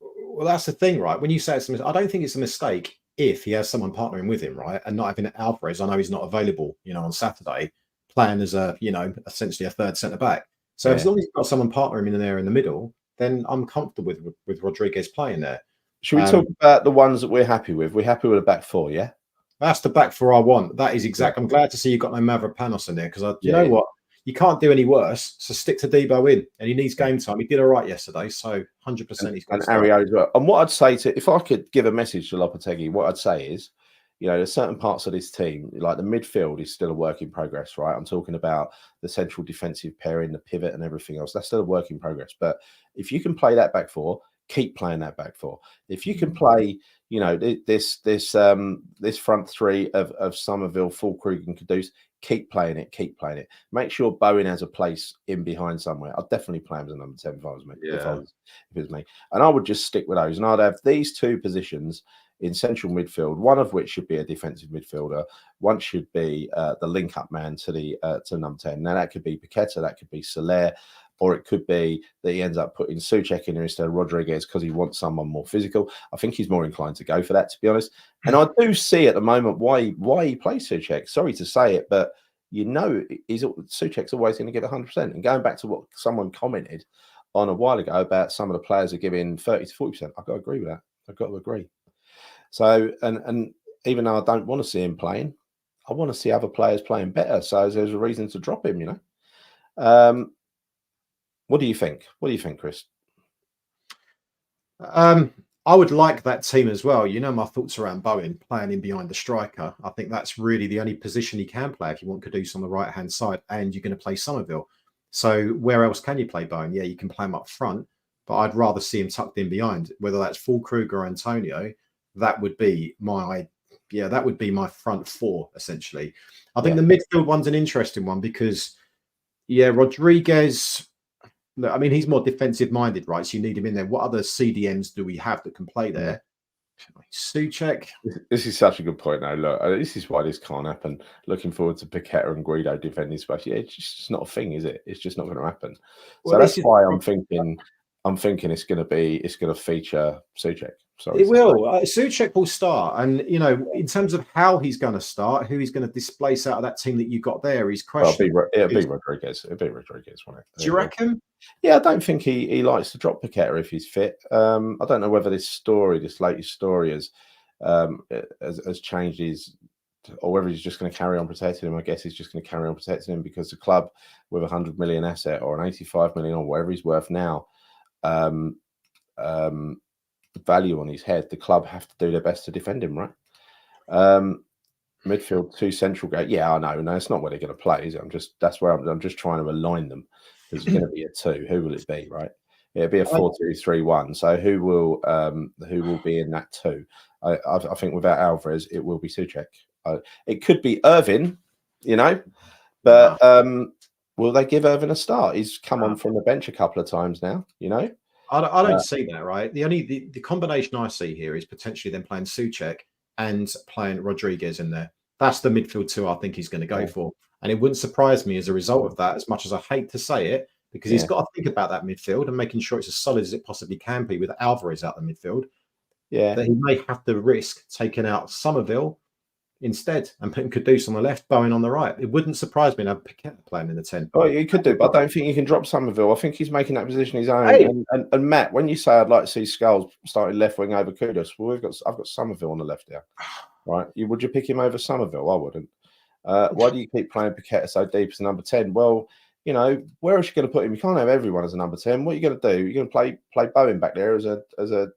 [SPEAKER 2] Well, that's the thing, right? When you say I don't think it's a mistake if he has someone partnering with him, right? And not having Alvarez, I know he's not available, on Saturday, playing as essentially a third centre back. So as long as you've got someone partnering in there in the middle, then I'm comfortable with Rodriguez playing there.
[SPEAKER 1] Should we talk about the ones that we're happy with? We're happy with a back 4, yeah?
[SPEAKER 2] That's the back four I want. That is exactly. I'm glad to see you got no Mavropanos in there because you know what, you can't do any worse. So stick to Debo in, and he needs game time. He did all right yesterday, so 100% he's got.
[SPEAKER 1] And Ario as well. And what I'd say to, if I could give a message to Lopetegui, what I'd say is, there's certain parts of this team, like the midfield is still a work in progress, right? I'm talking about the central defensive pairing, the pivot, and everything else. That's still a work in progress. But if you can play that back four, keep playing that back four. If you can play, this front three of Somerville, Fulkrug, and Kudus, keep playing it. Keep playing it. Make sure Bowen has a place in behind somewhere. I'd definitely play him as a number 10 if I was me. If it was me, and I would just stick with those. And I'd have these two positions in central midfield, one of which should be a defensive midfielder, one should be the link-up man to number 10. Now, that could be Paqueta, that could be Soler, or it could be that he ends up putting Souček in there instead of Rodriguez because he wants someone more physical. I think he's more inclined to go for that, to be honest. And I do see at the moment why he plays Souček. Sorry to say it, but Souček's always going to give 100%. And going back to what someone commented on a while ago about some of the players are giving 30 to 40%, I've got to agree with that. I've got to agree. So, and even though I don't want to see him playing, I want to see other players playing better. So there's a reason to drop him, What do you think? What do you think, Chris?
[SPEAKER 2] I would like that team as well. My thoughts around Bowen playing in behind the striker. I think that's really the only position he can play if you want Kudus on the right-hand side and you're going to play Somerville. So where else can you play Bowen? Yeah, you can play him up front, but I'd rather see him tucked in behind, whether that's Fulkrug or Antonio. That would be my front four, essentially. I think the midfield one's an interesting one because, Rodriguez, I mean, he's more defensive-minded, right? So you need him in there. What other CDMs do we have that can play there? Souček.
[SPEAKER 1] This is such a good point now. Look, this is why this can't happen. Looking forward to Paqueta and Guido defending space. Yeah, it's just not a thing, is it? It's just not going to happen. So that's why I'm thinking it's going to feature Souček. Sorry,
[SPEAKER 2] it will. Souček will start, and in terms of how he's going to start, who he's going to displace out of that team that you got there, he's questioned.
[SPEAKER 1] It'll be Rodriguez. It'll be Rodriguez. Won't it?
[SPEAKER 2] Do you reckon?
[SPEAKER 1] Yeah, I don't think he likes to drop Paqueta if he's fit. I don't know whether this latest story has changed his, or whether he's just going to carry on protecting him. I guess he's just going to carry on protecting him because the club with 100 million asset or an 85 million or whatever he's worth now, value on his head, the club have to do their best to defend him, right? Midfield, two central guys. Yeah, I know. No, it's not where they're going to play, is it? I'm just trying to align them. There's going to be a two. Who will it be, right? It'll be a 4-2-3-1. So who will be in that two? I think without Alvarez, it will be Souček. It could be Irvin, but will they give Irvin a start? He's come on from the bench a couple of times now,
[SPEAKER 2] I don't see that, right? The combination I see here is potentially them playing Souček and playing Rodriguez in there. That's the midfield two I think he's going to go for. And it wouldn't surprise me as a result of that, as much as I hate to say it, because he's got to think about that midfield and making sure it's as solid as it possibly can be with Alvarez out the midfield. Yeah. That he may have to risk taking out Somerville instead and putting Kudus on the left, Bowen on the right. It wouldn't surprise me to have Paqueta playing in the 10.
[SPEAKER 1] Oh, he could do, but I don't think he can drop Somerville. I think he's making that position his own. Hey. And Matt, when you say I'd like to see Skulls starting left wing over Kudus, well, I've got Somerville on the left there. Right? Would you pick him over Somerville? I wouldn't. Why do you keep playing Paqueta so deep as number 10? Well, where is you going to put him? You can't have everyone as a number 10. What are you going to do? You're going to play Bowen back there as a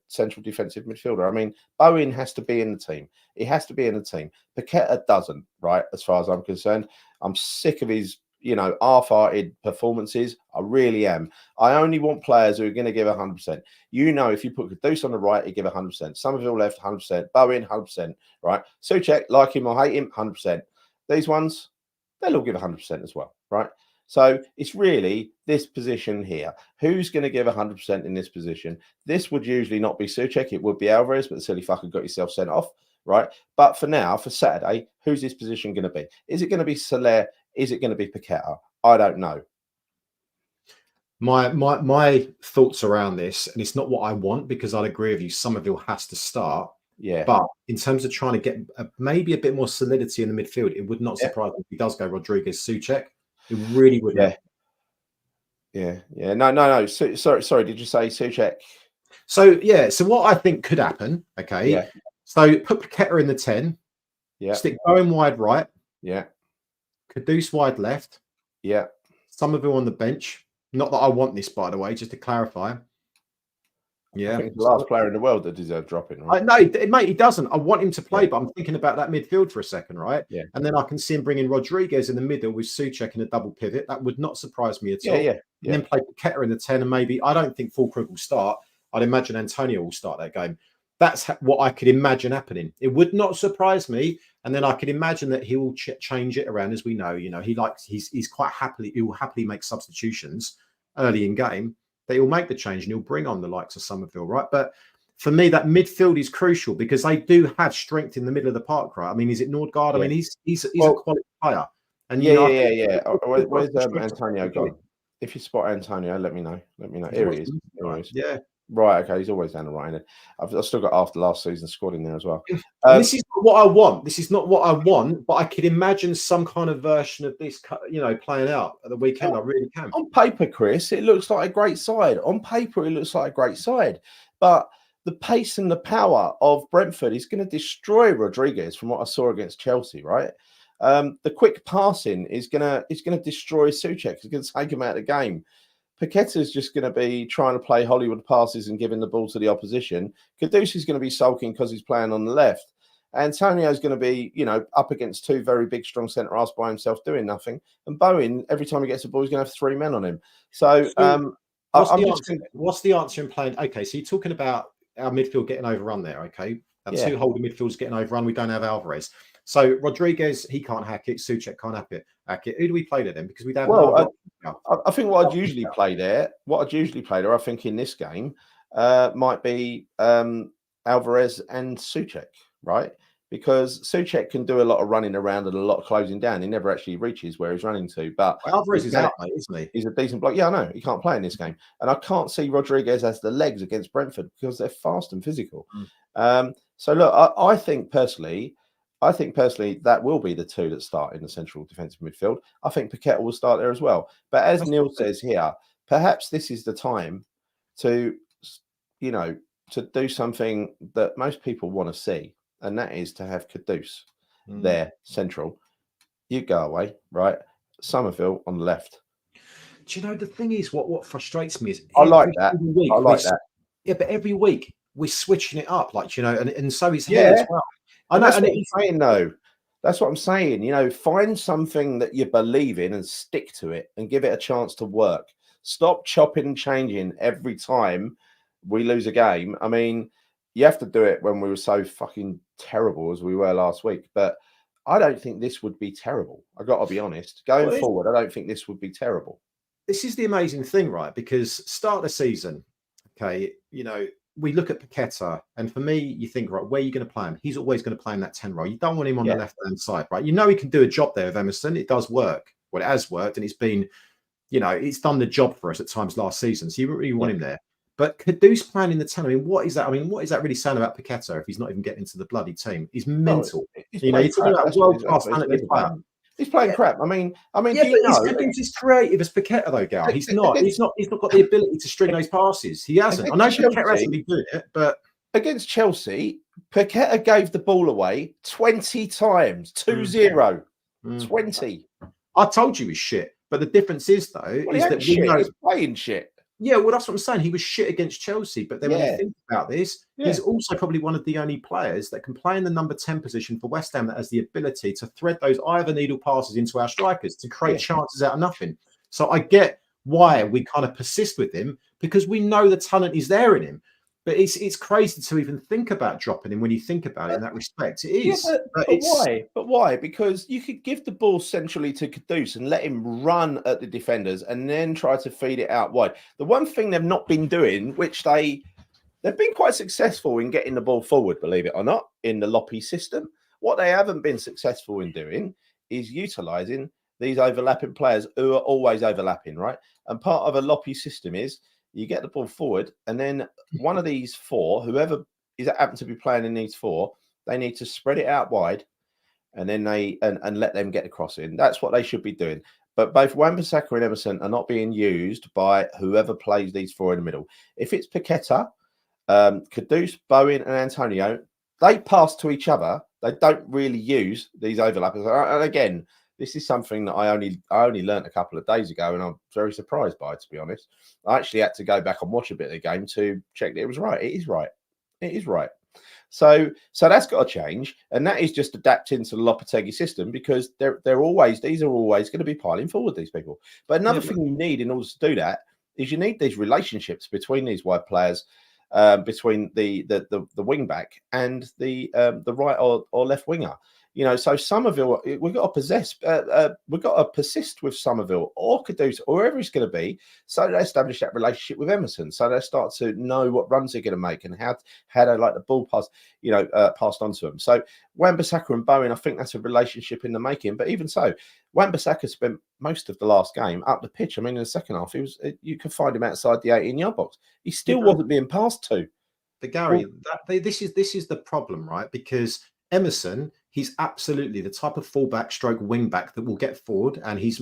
[SPEAKER 1] central defensive midfielder. I mean, Bowen has to be in the team. He has to be in the team. Paqueta doesn't, right? As far as I'm concerned, I'm sick of his, half-hearted performances. I really am. I only want players who are going to give 100%. If you put Kudus on the right, he give 100%. Somerville left, 100%. Bowen, 100%. Right? Souček, like him or hate him, 100%. These ones, they'll all give 100% as well, right? So it's really this position here. Who's going to give 100% in this position? This would usually not be Souček. It would be Alvarez, but the silly fucker got yourself sent off, right? But for now, for Saturday, who's this position going to be? Is it going to be Soler? Is it going to be Paqueta? I don't know.
[SPEAKER 2] My thoughts around this, and it's not what I want because I'd agree with you, Somerville has to start.
[SPEAKER 1] Yeah.
[SPEAKER 2] But in terms of trying to get maybe a bit more solidity in the midfield, it would not surprise me if he does go Rodriguez, Souček. It really would.
[SPEAKER 1] Yeah. No. Sorry. Did you say Souček?
[SPEAKER 2] So what I think could happen. Okay. Yeah. So put Paqueta in the 10.
[SPEAKER 1] Yeah.
[SPEAKER 2] Stick Bowen wide right.
[SPEAKER 1] Yeah.
[SPEAKER 2] Kudus wide left.
[SPEAKER 1] Yeah.
[SPEAKER 2] Somerville on the bench. Not that I want this, by the way, just to clarify. Yeah.
[SPEAKER 1] I think he's the last player in the world that deserves dropping, right?
[SPEAKER 2] No, mate, he doesn't. I want him to play,
[SPEAKER 1] Yeah.
[SPEAKER 2] but I'm thinking about that midfield for a second, right?
[SPEAKER 1] Yeah.
[SPEAKER 2] And then I can see him bringing Rodriguez in the middle with Souček in a double pivot. That would not surprise me at all.
[SPEAKER 1] Yeah.
[SPEAKER 2] And then play Paqueta in the 10, and maybe, I don't think Fulkrug will start. I'd imagine Antonio will start that game. That's what I could imagine happening. It would not surprise me. And then I could imagine that he will change it around, as we know. You know, he's quite happily, he will happily make substitutions early in game. That he'll make the change and he'll bring on the likes of Somerville, right? But for me, that midfield is crucial because they do have strength in the middle of the park, right? I mean, is it Nordgaard?
[SPEAKER 1] Yeah.
[SPEAKER 2] I mean, he's a quality player. And
[SPEAKER 1] Yeah.
[SPEAKER 2] where's
[SPEAKER 1] Where's Antonio gone? If you spot Antonio, let me know. Here he is.
[SPEAKER 2] Yeah.
[SPEAKER 1] Right, okay. He's always down the right end. I've still got after last season's squad in there as well.
[SPEAKER 2] This is not what I want. This is not what I want, but I could imagine some kind of version of this, playing out at the weekend. I really can.
[SPEAKER 1] On paper, Chris, it looks like a great side. On paper, it looks like a great side. But the pace and the power of Brentford is going to destroy Rodriguez from what I saw against Chelsea, right? The quick passing is going to destroy Souček. It's going to take him out of the game. Paqueta is just going to be trying to play Hollywood passes and giving the ball to the opposition. Kudus is going to be sulking because he's playing on the left. Antonio is going to be, up against two very big, strong centre halves by himself doing nothing. And Bowen, every time he gets the ball, he's going to have three men on him. So
[SPEAKER 2] what's the answer in playing? Okay, so you're talking about our midfield getting overrun there, okay? Our two holding midfielders getting overrun. We don't have Alvarez. So Rodriguez, he can't hack it. Souček can't hack it. Who do we play there then? Because we don't have
[SPEAKER 1] I think what I'd usually play there, I think in this game, might be Alvarez and Souček, right? Because Souček can do a lot of running around and a lot of closing down. He never actually reaches where he's running to. But
[SPEAKER 2] Alvarez is out, mate, isn't he?
[SPEAKER 1] He's a decent bloke. Yeah, I know. He can't play in this game. And I can't see Rodriguez as the legs against Brentford because they're fast and physical. So look, I think personally, that will be the two that start in the central defensive midfield. I think Paqueta will start there as well. But as Neil says here, perhaps this is the time to, to do something that most people want to see, and that is to have Kudus there central. You go away, right? Somerville on the left.
[SPEAKER 2] Do you know the thing is what frustrates me is
[SPEAKER 1] I like that.
[SPEAKER 2] Yeah, but every week we're switching it up, and so is Hill as well.
[SPEAKER 1] I know, and he's saying no. That's what I'm saying. Find something that you believe in and stick to it and give it a chance to work. Stop chopping and changing every time we lose a game. I mean, you have to do it when we were so fucking terrible as we were last week. But I don't think this would be terrible. I got to be honest. Going forward, I don't think this would be terrible.
[SPEAKER 2] This is the amazing thing, right? Because start of the season, okay, we look at Paqueta, and for me, you think, right, where are you going to play him? He's always going to play in that 10 role. You don't want him on the left-hand side, right? He can do a job there with Emerson. It does work. Well, it has worked, and it's been, it's done the job for us at times last season. So you really want him there. But Kudus playing in the 10, what is that? What is that really saying about Paqueta if he's not even getting into the bloody team? He's mental. You're talking about world-class talented player.
[SPEAKER 1] He's playing crap. I mean,
[SPEAKER 2] he's as creative as Paqueta, though, Gary. He's not. He's not got the ability to string those passes. He hasn't. I know Paqueta hasn't been doing it, but
[SPEAKER 1] against Chelsea, Paqueta gave the ball away 20 times, 2-0. 20.
[SPEAKER 2] I told you he's shit. But the difference is, though, is that we know
[SPEAKER 1] he's playing shit.
[SPEAKER 2] Yeah, well, that's what I'm saying. He was shit against Chelsea. But then when you think about this, he's also probably one of the only players that can play in the number 10 position for West Ham that has the ability to thread those either needle passes into our strikers to create chances out of nothing. So I get why we kind of persist with him, because we know the talent is there in him. But it's crazy to even think about dropping him when you think about it in that respect. It is.
[SPEAKER 1] But why? But why? Because you could give the ball centrally to Kudus and let him run at the defenders and then try to feed it out wide. The one thing they've not been doing, which they've been quite successful in getting the ball forward, believe it or not, in the Loppy system. What they haven't been successful in doing is utilising these overlapping players who are always overlapping, right? And part of a Loppy system is you get the ball forward, and then one of these four, whoever is happen to be playing in these four, they need to spread it out wide, and then and let them get the cross in. That's what they should be doing. But both Wan-Bissaka and Emerson are not being used by whoever plays these four in the middle. If it's Paqueta, Kudus, Bowen, and Antonio, they pass to each other They don't really use these overlappers. And again, this is something that I only learnt a couple of days ago, and I'm very surprised by it, to be honest. I actually had to go back and watch a bit of the game to check that it was right. It is right. It is right. So that's got to change, and that is just adapting to the Lopetegui system, because these are always going to be piling forward, these people. But another thing you need in order to do that is you need these relationships between these wide players, between the wing back and the right or left winger. You know, so Somerville, we've got to persist with Somerville or Kudus or wherever he's going to be, so they establish that relationship with Emerson, so they start to know what runs they're going to make and how they like the ball passed on to them. So Wan-Bissaka and Bowen, I think that's a relationship in the making. But even so, Wan-Bissaka spent most of the last game up the pitch. I mean, in the second half, you could find him outside the 18-yard box. He still wasn't being passed to.
[SPEAKER 2] But Gary, this is the problem, right? Because Emerson, he's absolutely the type of fullback stroke wing back that will get forward, and he's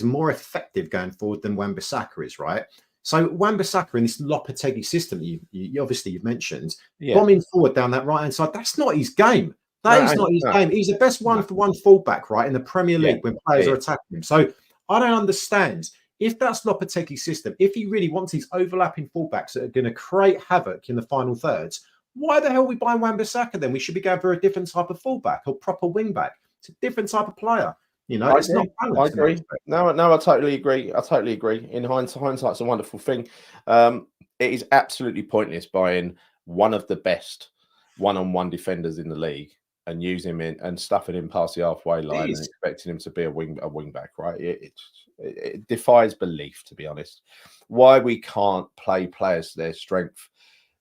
[SPEAKER 2] more effective going forward than Wan-Bissaka is, right? So Wan-Bissaka in this Lopetegui system you obviously you've mentioned, bombing forward down that right hand side, that's not his game. That is not his game. He's the best one-for-one fullback, right, in the Premier League when players are attacking him. So I don't understand. If that's Lopetegui's system, if he really wants these overlapping fullbacks that are going to create havoc in the final thirds, why the hell are we buying Wan-Bissaka then? We should be going for a different type of fullback or proper wing back. It's a different type of player. You know, it's not balanced.
[SPEAKER 1] I agree. No, I totally agree. I totally agree. In hindsight's a wonderful thing. It is absolutely pointless buying one of the best one-on-one defenders in the league and using him and stuffing him past the halfway line and expecting him to be a wing back, right? It defies belief, to be honest. Why we can't play players to their strength.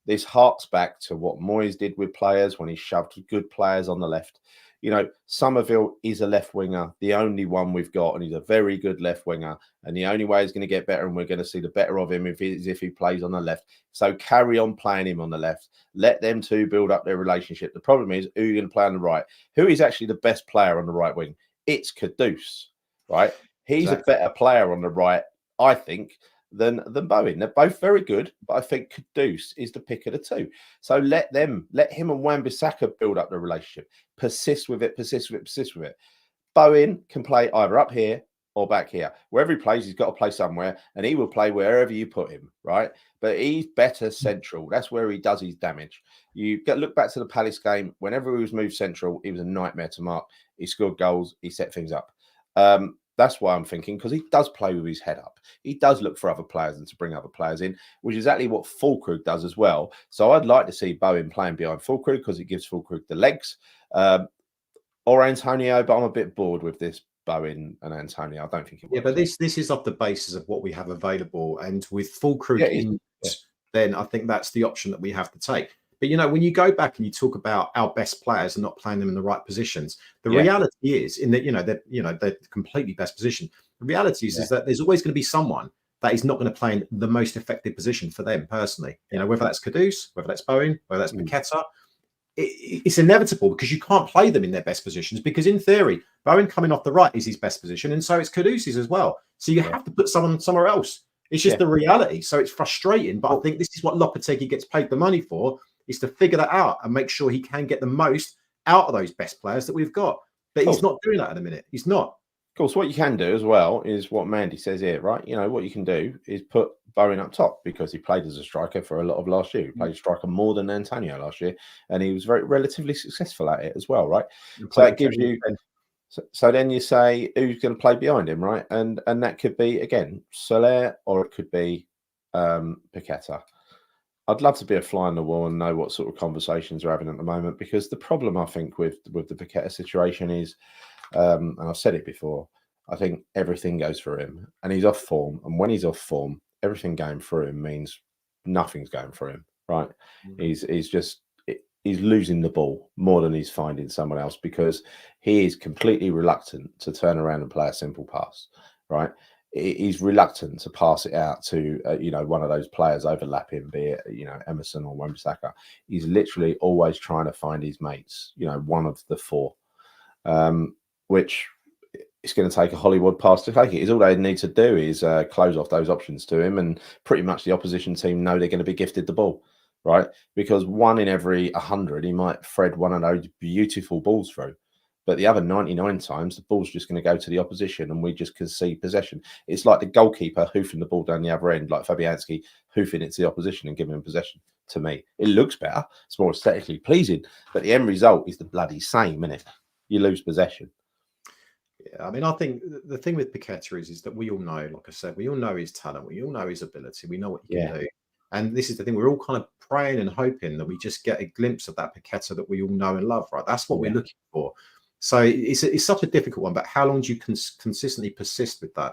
[SPEAKER 1] This harks back to what Moyes did with players when he shoved good players on the left. You know, Somerville is a left winger, the only one we've got, and he's a very good left winger. And the only way he's going to get better, and we're going to see the better of him, if he plays on the left. So carry on playing him on the left. Let them two build up their relationship. The problem is, who are you going to play on the right? Who is actually the best player on the right wing? It's Kudus, right? He's a better player on the right, I think, than Bowen. They're both very good, but I think Kudus is the pick of the two. So let him and Wan-Bissaka build up the relationship. Persist with it. Bowen can play either up here or back here. Wherever he plays, he's got to play somewhere, and he will play wherever you put him, right? But he's better central. That's where he does his damage. You look back to the Palace game. Whenever he was moved central, he was a nightmare to mark. He scored goals. He set things up. That's why I'm thinking, because he does play with his head up. He does look for other players and to bring other players in, which is exactly what Fulkrug does as well. So I'd like to see Bowen playing behind Fulkrug because it gives Fulkrug the legs. Or Antonio, but I'm a bit bored with this Bowen and Antonio. I don't think it works.
[SPEAKER 2] Yeah, but this is off the basis of what we have available. And with Fulkrug then I think that's the option that we have to take. But, you know, when you go back and you talk about our best players and not playing them in the right positions, the reality is in that, they're completely best position. The reality is that there's always going to be someone that is not going to play in the most effective position for them personally. You know, whether that's Kudus, whether that's Bowen, whether that's Paqueta, it's inevitable because you can't play them in their best positions because in theory, Bowen coming off the right is his best position. And so it's Kudus's as well. So you have to put someone somewhere else. It's just the reality. So it's frustrating. But I think this is what Lopetegui gets paid the money for, is to figure that out and make sure he can get the most out of those best players that we've got. But he's not doing that at the minute. He's not.
[SPEAKER 1] Of course, what you can do as well is what Mandy says here, right? You know, what you can do is put Bowen up top because he played as a striker for a lot of last year. He played a striker more than Antonio last year, and he was relatively successful at it as well, right? So that gives you... So then you say, who's going to play behind him, right? And that could be, again, Soler, or it could be Paqueta. I'd love to be a fly on the wall and know what sort of conversations are having at the moment, because the problem I think with the Paqueta situation is, and I've said it before, I think everything goes for him, and he's off form. And when he's off form, everything going through him means nothing's going for him, right? He's losing the ball more than he's finding someone else, because he is completely reluctant to turn around and play a simple pass, right? He's reluctant to pass it out to one of those players overlapping, be it Emerson or Wan-Bissaka. He's literally always trying to find his mates, one of the four, which it's going to take a Hollywood pass to take it. Is all they need to do is close off those options to him, and pretty much the opposition team know they're going to be gifted the ball. right? Because 1 in every 100, he might thread one of those beautiful balls through. But the other 99 times, the ball's just going to go to the opposition and we just concede possession. It's like the goalkeeper hoofing the ball down the other end, like Fabianski hoofing it to the opposition and giving him possession. To me, it looks better. It's more aesthetically pleasing. But the end result is the bloody same, isn't it? You lose possession.
[SPEAKER 2] Yeah, I mean, I think the thing with Paqueta is that we all know, like I said, we all know his talent. We all know his ability. We know what he can do. And this is the thing, we're all kind of praying and hoping that we just get a glimpse of that Paqueta that we all know and love, right? That's what we're looking for. So it's such a difficult one, but how long do you consistently persist with that,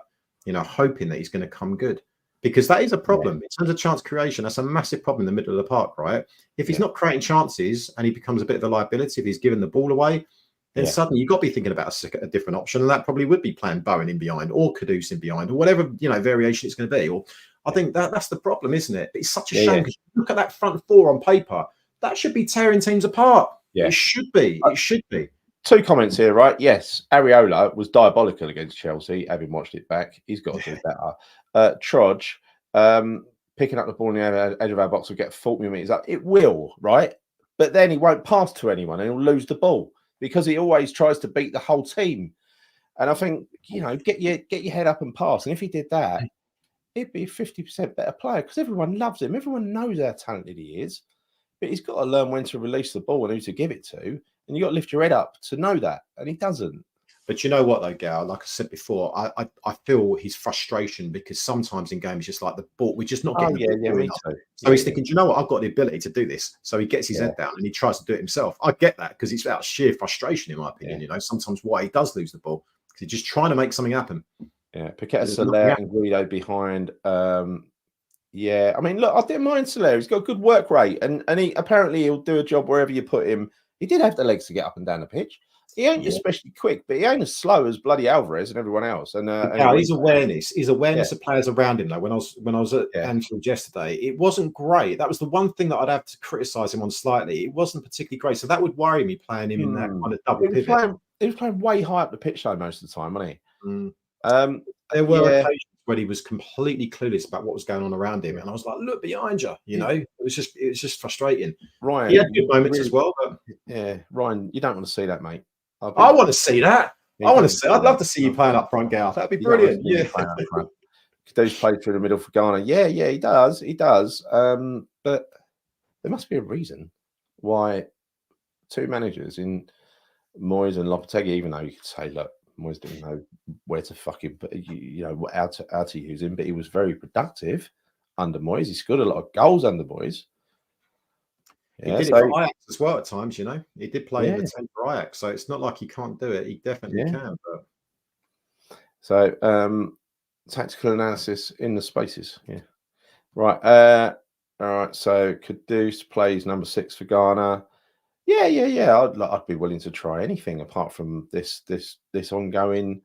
[SPEAKER 2] hoping that he's going to come good? Because that is a problem. In terms of chance creation, that's a massive problem in the middle of the park, right? If he's not creating chances and he becomes a bit of a liability, if he's giving the ball away, then suddenly you've got to be thinking about a different option. And that probably would be playing Bowen in behind or Kudus in behind or whatever, variation it's going to be. Or I think that's the problem, isn't it? But it's such a shame because look at that front four on paper. That should be tearing teams apart. It should be. It should be.
[SPEAKER 1] 2 comments here, right? Yes, Areola was diabolical against Chelsea, having watched it back. He's got to do better. Trodge, picking up the ball in the edge of our box will get 40 meters up. It will, right? But then he won't pass to anyone and he'll lose the ball because he always tries to beat the whole team. And I think, get your head up and pass. And if he did that, he'd be a 50% better player because everyone loves him. Everyone knows how talented he is. But he's got to learn when to release the ball and who to give it to. And you got to lift your head up to know that. And he doesn't.
[SPEAKER 2] But you know what, though, Gal? Like I said before, I feel his frustration because sometimes in games, just like the ball, we're just not getting the ball enough. So he's thinking, do you know what? I've got the ability to do this. So he gets his head down and he tries to do it himself. I get that because it's out of sheer frustration, in my opinion. Sometimes why he does lose the ball because he's just trying to make something happen.
[SPEAKER 1] Yeah, Paqueta, Soler and Guido behind. I mean, look, I didn't mind Soler. He's got a good work rate, and he'll do a job wherever you put him. He did have the legs to get up and down the pitch. He ain't especially quick, but he ain't as slow as bloody Alvarez and everyone else. And
[SPEAKER 2] his awareness of players around him. Though when I was at Anfield yesterday, it wasn't great. That was the one thing that I'd have to criticise him on slightly. It wasn't particularly great, so that would worry me playing him in that kind of double pivot.
[SPEAKER 1] He was playing way high up the pitch though most of the time, wasn't he?
[SPEAKER 2] There were occasions when he was completely clueless about what was going on around him, and I was like, "Look behind you!" It was just frustrating.
[SPEAKER 1] Ryan,
[SPEAKER 2] he had good moments as well, but
[SPEAKER 1] Ryan, you don't want to see that, mate.
[SPEAKER 2] I want to see that. I'd love to see you playing up front, Gal. That'd be brilliant.
[SPEAKER 1] Kudus played through the middle for Ghana. Yeah, he does. He does. But there must be a reason why 2 managers in Moyes and Lopetegui, even though you could say, look, Moyes didn't know where to fucking, how to use him, but he was very productive under Moyes. He scored a lot of goals under Moyes.
[SPEAKER 2] He did it for Ajax as well at times, He did play in the 10 for Ajax, so it's not like he can't do it. He definitely can. But...
[SPEAKER 1] So, tactical analysis in the spaces. Yeah. Right. All right. So, Kudus plays number 6 for Ghana. Yeah. I'd be willing to try anything apart from this ongoing,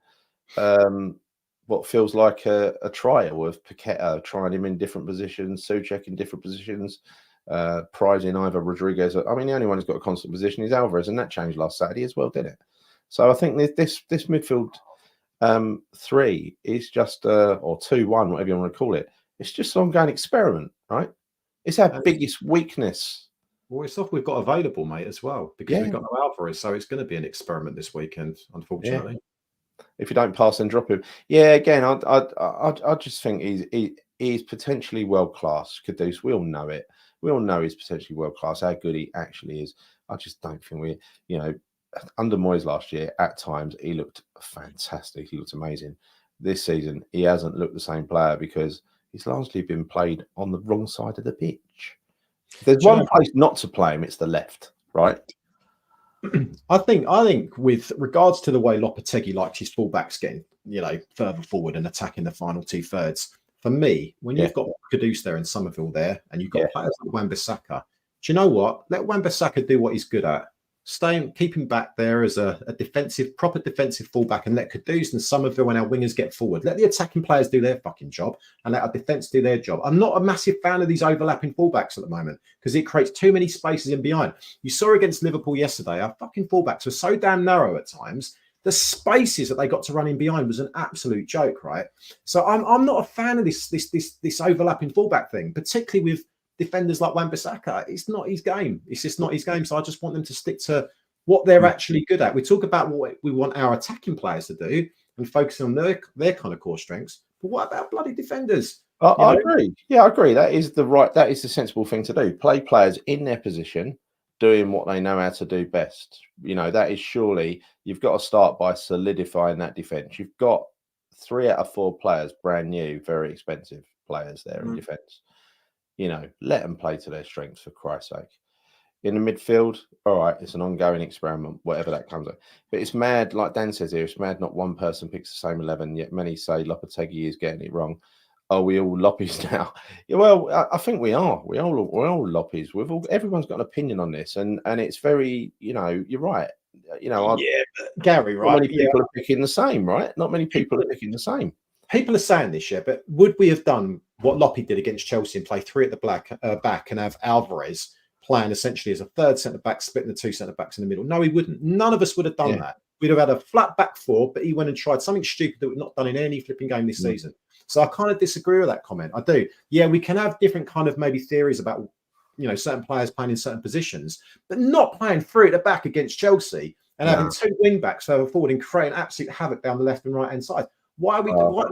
[SPEAKER 1] what feels like a trial of Paqueta, trying him in different positions, Souček in different positions. Prizing either Rodriguez. I mean, the only one who's got a constant position is Alvarez, and that changed last Saturday as well, didn't it? So I think this midfield 3 is just or 2-1, whatever you want to call it. It's just an ongoing experiment, right? It's our biggest weakness.
[SPEAKER 2] Well, it's stuff we've got available, mate, as well, because we've got no Alvarez, so it's going to be an experiment this weekend, unfortunately.
[SPEAKER 1] If you don't pass and drop him, again, I just think he's potentially world class. Kudus, we all know it. We all know he's potentially world class. How good he actually is. I just don't think under Moyes last year, at times he looked fantastic. He looked amazing. This season, he hasn't looked the same player because he's largely been played on the wrong side of the pitch. If there's one place not to play him, it's the left, right?
[SPEAKER 2] I think with regards to the way Lopetegui likes his fullbacks getting, further forward and attacking the final 2/3, for me, when you've got Kudus there and Somerville there, and you've got players like Wan-Bissaka, do you know what? Let Wan-Bissaka do what he's good at. Keep him back there as a proper defensive fullback, and let Kudus and Somerville and our wingers get forward. Let the attacking players do their fucking job, and let our defence do their job. I'm not a massive fan of these overlapping fullbacks at the moment because it creates too many spaces in behind. You saw against Liverpool yesterday, our fucking fullbacks were so damn narrow at times. The spaces that they got to run in behind was an absolute joke, right? So I'm not a fan of this overlapping fullback thing, particularly with defenders like Wan-Bissaka. It's not his game. It's just not his game. So I just want them to stick to what they're actually good at. We talk about what we want our attacking players to do and focusing on their kind of core strengths. But what about bloody defenders?
[SPEAKER 1] I agree. Yeah, I agree. That is the sensible thing to do. Play players in their position, doing what they know how to do best. That is surely, you've got to start by solidifying that defence. You've got 3 out of 4 players, brand new, very expensive players there in defence. Let them play to their strengths, for Christ's sake. In the midfield, all right, it's an ongoing experiment, whatever that comes at. But it's mad, like Dan says here, it's mad not one person picks the same 11, yet many say Lopetegui is getting it wrong. Are we all loppies now? Yeah, well, I think we are. We're all loppies. Everyone's got an opinion on this, and it's very, you're right.
[SPEAKER 2] Gary, right?
[SPEAKER 1] Not many people are picking the same, right? Not many people are picking the same.
[SPEAKER 2] People are saying this, but would we have done what Loppy did against Chelsea and play 3 at the back and have Alvarez playing essentially as a third centre back, splitting the 2 centre backs in the middle? No, we wouldn't. None of us would have done that. We'd have had a flat back 4, but he went and tried something stupid that we've not done in any flipping game this season. So I kind of disagree with that comment. I do. Yeah, we can have different kind of maybe theories about, certain players playing in certain positions, but not playing 3 at the back against Chelsea and having 2 wing backs further forward and creating absolute havoc down the left and right hand side. Why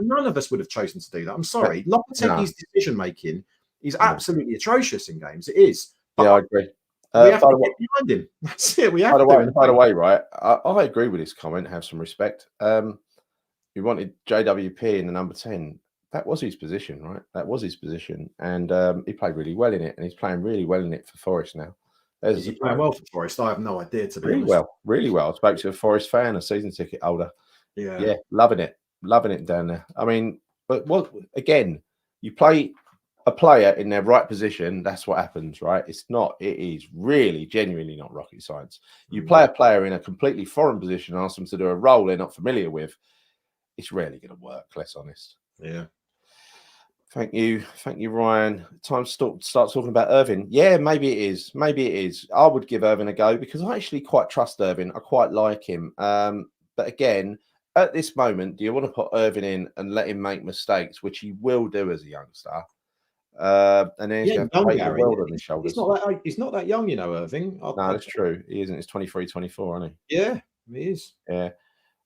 [SPEAKER 2] none of us would have chosen to do that? I'm sorry. Lopetegui's decision making is absolutely atrocious in games. It is.
[SPEAKER 1] But I agree.
[SPEAKER 2] We have to get behind him. That's it. We have to.
[SPEAKER 1] By the way, right? I agree with this comment. Have some respect. We wanted JWP in the number 10. That was his position, right? That was his position, and he played really well in it, and he's playing really well in it for Forest now.
[SPEAKER 2] Is he playing well for Forest? I have no idea, to be honest.
[SPEAKER 1] Really well. I spoke to a Forest fan, a season ticket holder.
[SPEAKER 2] Yeah,
[SPEAKER 1] loving it down there. I mean, but again, you play a player in their right position, that's what happens, right? It is really genuinely not rocket science. You play a player in a completely foreign position, ask them to do a role they're not familiar with, it's rarely going to work, let's honest.
[SPEAKER 2] Yeah.
[SPEAKER 1] Thank you, Ryan. Time to start talking about Irving. Yeah, maybe it is. I would give Irving a go because I actually quite trust Irving. I quite like him. But again, at this moment, do you want to put Irving in and let him make mistakes, which he will do as a youngster? And then he's going to take the world on his shoulders.
[SPEAKER 2] He's not that young, Irving.
[SPEAKER 1] No, that's true. He isn't. He's 23, 24, isn't he?
[SPEAKER 2] Yeah, he is.
[SPEAKER 1] Yeah.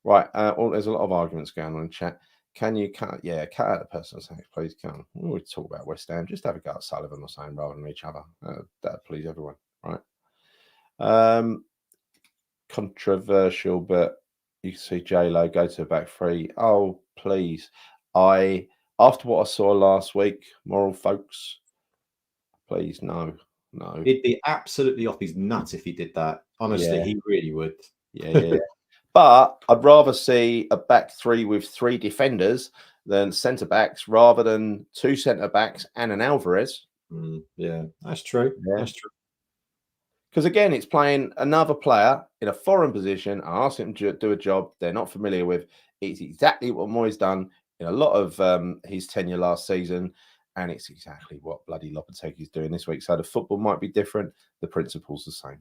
[SPEAKER 1] Right. There's a lot of arguments going on in chat. Can you cut out the personal thanks, please? Come. We talk about West Ham. Just have a go at Sullivan or something rather than each other. That'd please everyone, right? Controversial, but you can see J-Lo go to the back 3. Oh, please. After what I saw last week, moral folks, please, no.
[SPEAKER 2] He'd be absolutely off his nuts if he did that. Honestly, he really would.
[SPEAKER 1] Yeah. But I'd rather see a back 3 with 3 defenders than centre backs rather than 2 centre backs and an Alvarez.
[SPEAKER 2] Yeah, that's true.
[SPEAKER 1] Yeah.
[SPEAKER 2] That's true.
[SPEAKER 1] Because again, it's playing another player in a foreign position. I asked him to do a job they're not familiar with. It's exactly what Moyes done in a lot of his tenure last season. And it's exactly what bloody Lopetegui's doing this week. So the football might be different. The principle's the same.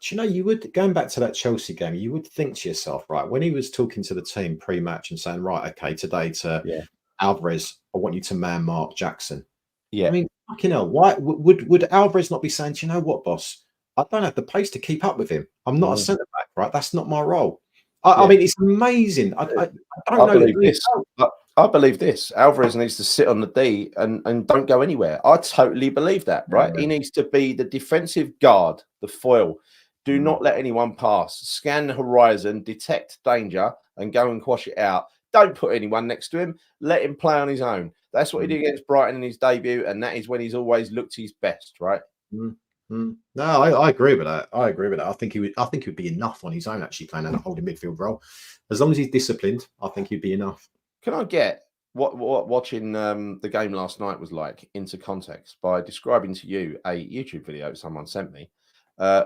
[SPEAKER 2] Do you would, going back to that Chelsea game, you would think to yourself, right, when he was talking to the team pre-match and saying, right, okay, today to Alvarez, I want you to man mark Jackson.
[SPEAKER 1] Yeah.
[SPEAKER 2] I mean, fucking hell, why would Alvarez not be saying, do you know what, boss? I don't have the pace to keep up with him. I'm not a centre back, right? That's not my role. I mean, it's amazing. I don't know.
[SPEAKER 1] Believe this. I believe this. Alvarez needs to sit on the D and don't go anywhere. I totally believe that, right? Yeah. He needs to be the defensive guard, the foil. Do not let anyone pass. Scan the horizon, detect danger, and go and quash it out. Don't put anyone next to him. Let him play on his own. That's what he did against Brighton in his debut, and that is when he's always looked his best, right?
[SPEAKER 2] No, I agree with that. I think he would be enough on his own, actually playing a holding midfield role. As long as he's disciplined, I think he'd be enough.
[SPEAKER 1] Can I get what watching the game last night was like into context by describing to you a YouTube video someone sent me,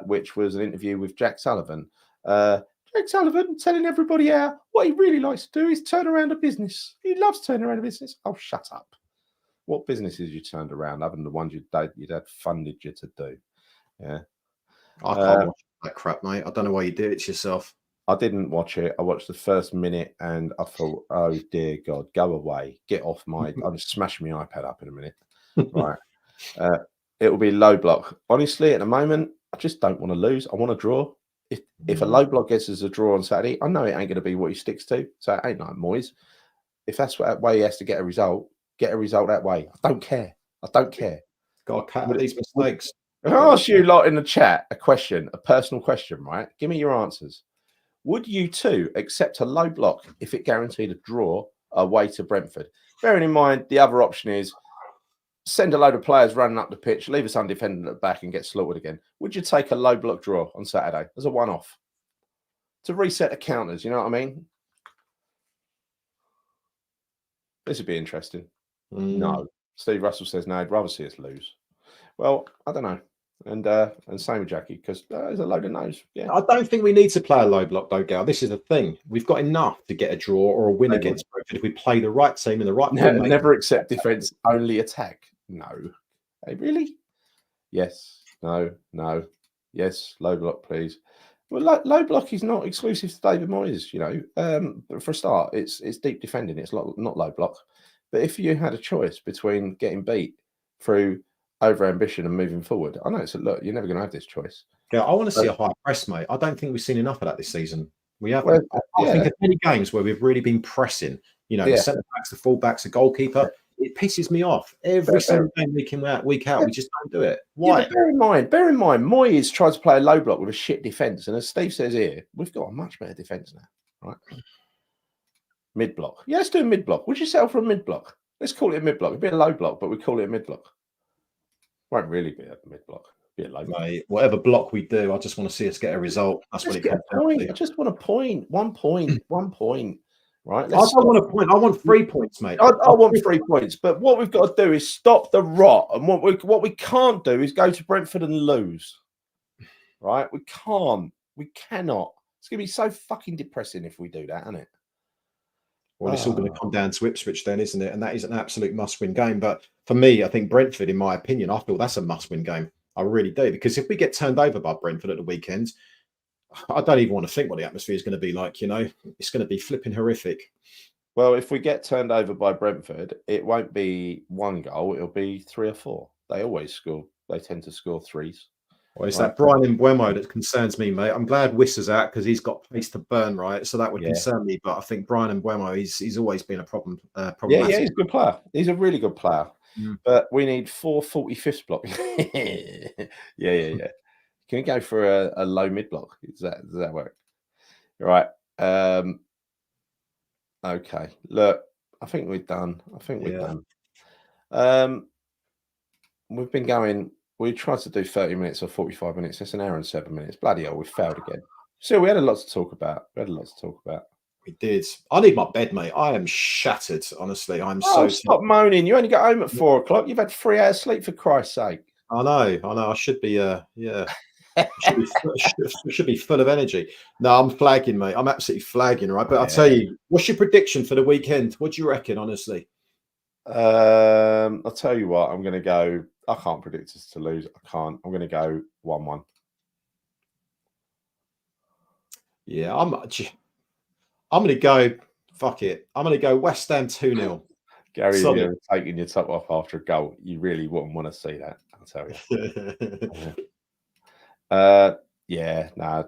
[SPEAKER 1] which was an interview with Jack Sullivan. Jack Sullivan telling everybody how what he really likes to do is turn around a business. He loves turning around a business. Oh, shut up. What businesses you turned around other than the ones your dad funded you to do? Yeah.
[SPEAKER 2] I can't watch that crap, mate. I don't know why you do it to yourself.
[SPEAKER 1] I didn't watch it. I watched the first minute and I thought, oh, dear God, go away. Get off my... I'm smashing my iPad up in a minute. Right. It will be low block. Honestly, at the moment, I just don't want to lose. I want to draw. If a low block gets us a draw on Saturday, I know it ain't going to be what he sticks to. So it ain't like Moyes. If that's that way he has to get a result that way. I don't care. I don't care.
[SPEAKER 2] Got to cut out these mistakes.
[SPEAKER 1] I'll ask you lot in the chat a question, a personal question, right? Give me your answers. Would you too accept a low block if it guaranteed a draw away to Brentford? Bearing in mind, the other option is send a load of players running up the pitch, leave us undefended at the back and get slaughtered again. Would you take a low block draw on Saturday as a one-off? To reset the counters, you know what I mean? This would be interesting. No. Steve Russell says no, I'd rather see us lose. Well, I don't know. And same with Jackie, because there's a load of no's. Yeah.
[SPEAKER 2] I don't think we need to play a low block, though, Gal. This is the thing. We've got enough to get a draw or a win against Brentford if we play the right team in the right form.
[SPEAKER 1] Never accept defence, only attack. No. Hey, really? Yes. No. No. Yes. Low block, please. Well, low block is not exclusive to David Moyes, you know. But for a start, it's deep defending. It's not low block. But if you had a choice between getting beat through over ambition and moving forward, I know it's look, you're never going to have this choice.
[SPEAKER 2] Yeah, I want to see a high press, mate. I don't think we've seen enough of that this season. We have. Well, I think of many games where we've really been pressing. You know, the centre backs, the full backs, the goalkeeper. It pisses me off every single game, week out. We just don't do it. Why?
[SPEAKER 1] Yeah, bear in mind, Moyes tries to play a low block with a shit defence, and as Steve says here, we've got a much better defence now, right? Mid block. Yeah, let's do a mid block. Would you settle for a mid block? Let's call it a mid block. It'd be a low block, but we call it a mid block. Won't really be a mid block. Be a low block.
[SPEAKER 2] Mate, whatever block we do, I just want to see us get a result. That's what it comes down to.
[SPEAKER 1] I just want a point. 1 point. 1 point. Right.
[SPEAKER 2] I don't want a point. I want 3 points, mate.
[SPEAKER 1] I want 3 points. But what we've got to do is stop the rot. And what we can't do is go to Brentford and lose. Right? We can't. We cannot. It's going to be so fucking depressing if we do that, isn't it?
[SPEAKER 2] Well, it's all going to come down to Ipswich then, isn't it? And that is an absolute must-win game. But for me, I think Brentford, in my opinion, I feel that's a must-win game. I really do. Because if we get turned over by Brentford at the weekend, I don't even want to think what the atmosphere is going to be like, you know. It's going to be flipping horrific.
[SPEAKER 1] Well, if we get turned over by Brentford, it won't be 1 goal. It'll be 3 or 4. They always score. They tend to score 3s.
[SPEAKER 2] Well, it's that Brian Mbeumo that concerns me, mate. I'm glad Wiss is out because he's got pace to burn, right? So that would concern me. But I think Brian Mbeumo, he's always been a problem.
[SPEAKER 1] Yeah, he's a good player. He's a really good player. But we need 4 45th block. yeah. Can we go for a low mid block? Does that work? Right. Okay. Look, I think we're done. Done. We've been going. We tried to do 30 minutes or 45 minutes. That's an hour and 7 minutes. Bloody hell, we failed again. So we had a lot to talk about.
[SPEAKER 2] We did. I need my bed, mate. I am shattered, honestly. I'm so
[SPEAKER 1] stop moaning. You only got home at 4 o'clock. You've had 3 hours sleep, for Christ's sake.
[SPEAKER 2] I know. I should be should be full of energy. No, I'm flagging, mate. I'm absolutely flagging, right? But I'll tell you, what's your prediction for the weekend? What do you reckon, honestly?
[SPEAKER 1] I'll tell you what, I'm going to go. I can't predict us to lose. I can't. I'm going to go 1-1.
[SPEAKER 2] Yeah, I'm going to go. Fuck it. I'm going to go West Ham 2-0.
[SPEAKER 1] Gary, you're taking your top off after a goal. You really wouldn't want to see that. I'll tell you.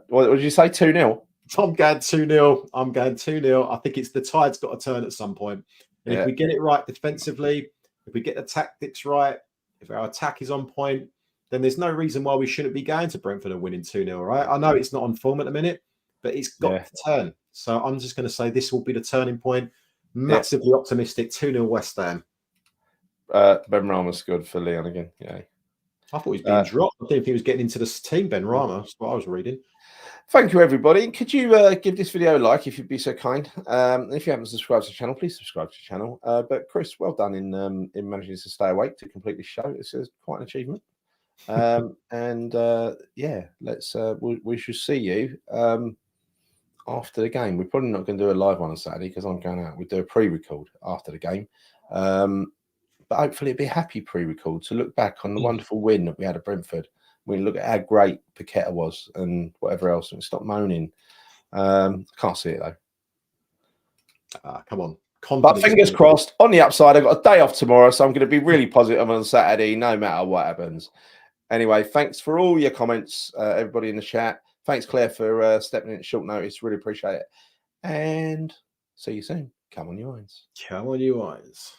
[SPEAKER 1] What did you say? 2-0.
[SPEAKER 2] I'm going 2-0. I'm going 2-0. I think it's the tide's got to turn at some point. And if we get it right defensively, if we get the tactics right, if our attack is on point, then there's no reason why we shouldn't be going to Brentford and winning 2-0, right? I know it's not on form at the minute, but it's got to turn. So I'm just going to say this will be the turning point. Massively optimistic, 2-0 West Ham.
[SPEAKER 1] Ben Rama scored for Leon again. Yeah.
[SPEAKER 2] I thought he was being dropped. I think he was getting into this team, Ben Rama. That's what I was reading.
[SPEAKER 1] Thank you, everybody. Could you give this video a like if you'd be so kind? If you haven't subscribed to the channel, please subscribe to the channel. But Chris, well done in managing to stay awake to complete this show. It's quite an achievement. We shall see you after the game. We're probably not going to do a live one on Saturday because I'm going out. We do a pre-record after the game. But hopefully it'll be a happy pre-record to look back on the wonderful win that we had at Brentford. We look at how great Paqueta was and whatever else, and stop moaning. Can't see it though.
[SPEAKER 2] Come on.
[SPEAKER 1] But fingers crossed, on the upside, I've got a day off tomorrow, so I'm going to be really positive on Saturday, no matter what happens. Anyway, thanks for all your comments, everybody in the chat. Thanks, Claire, for stepping in at short notice. Really appreciate it. And see you soon. Come on, you irons.
[SPEAKER 2] Come on, you irons.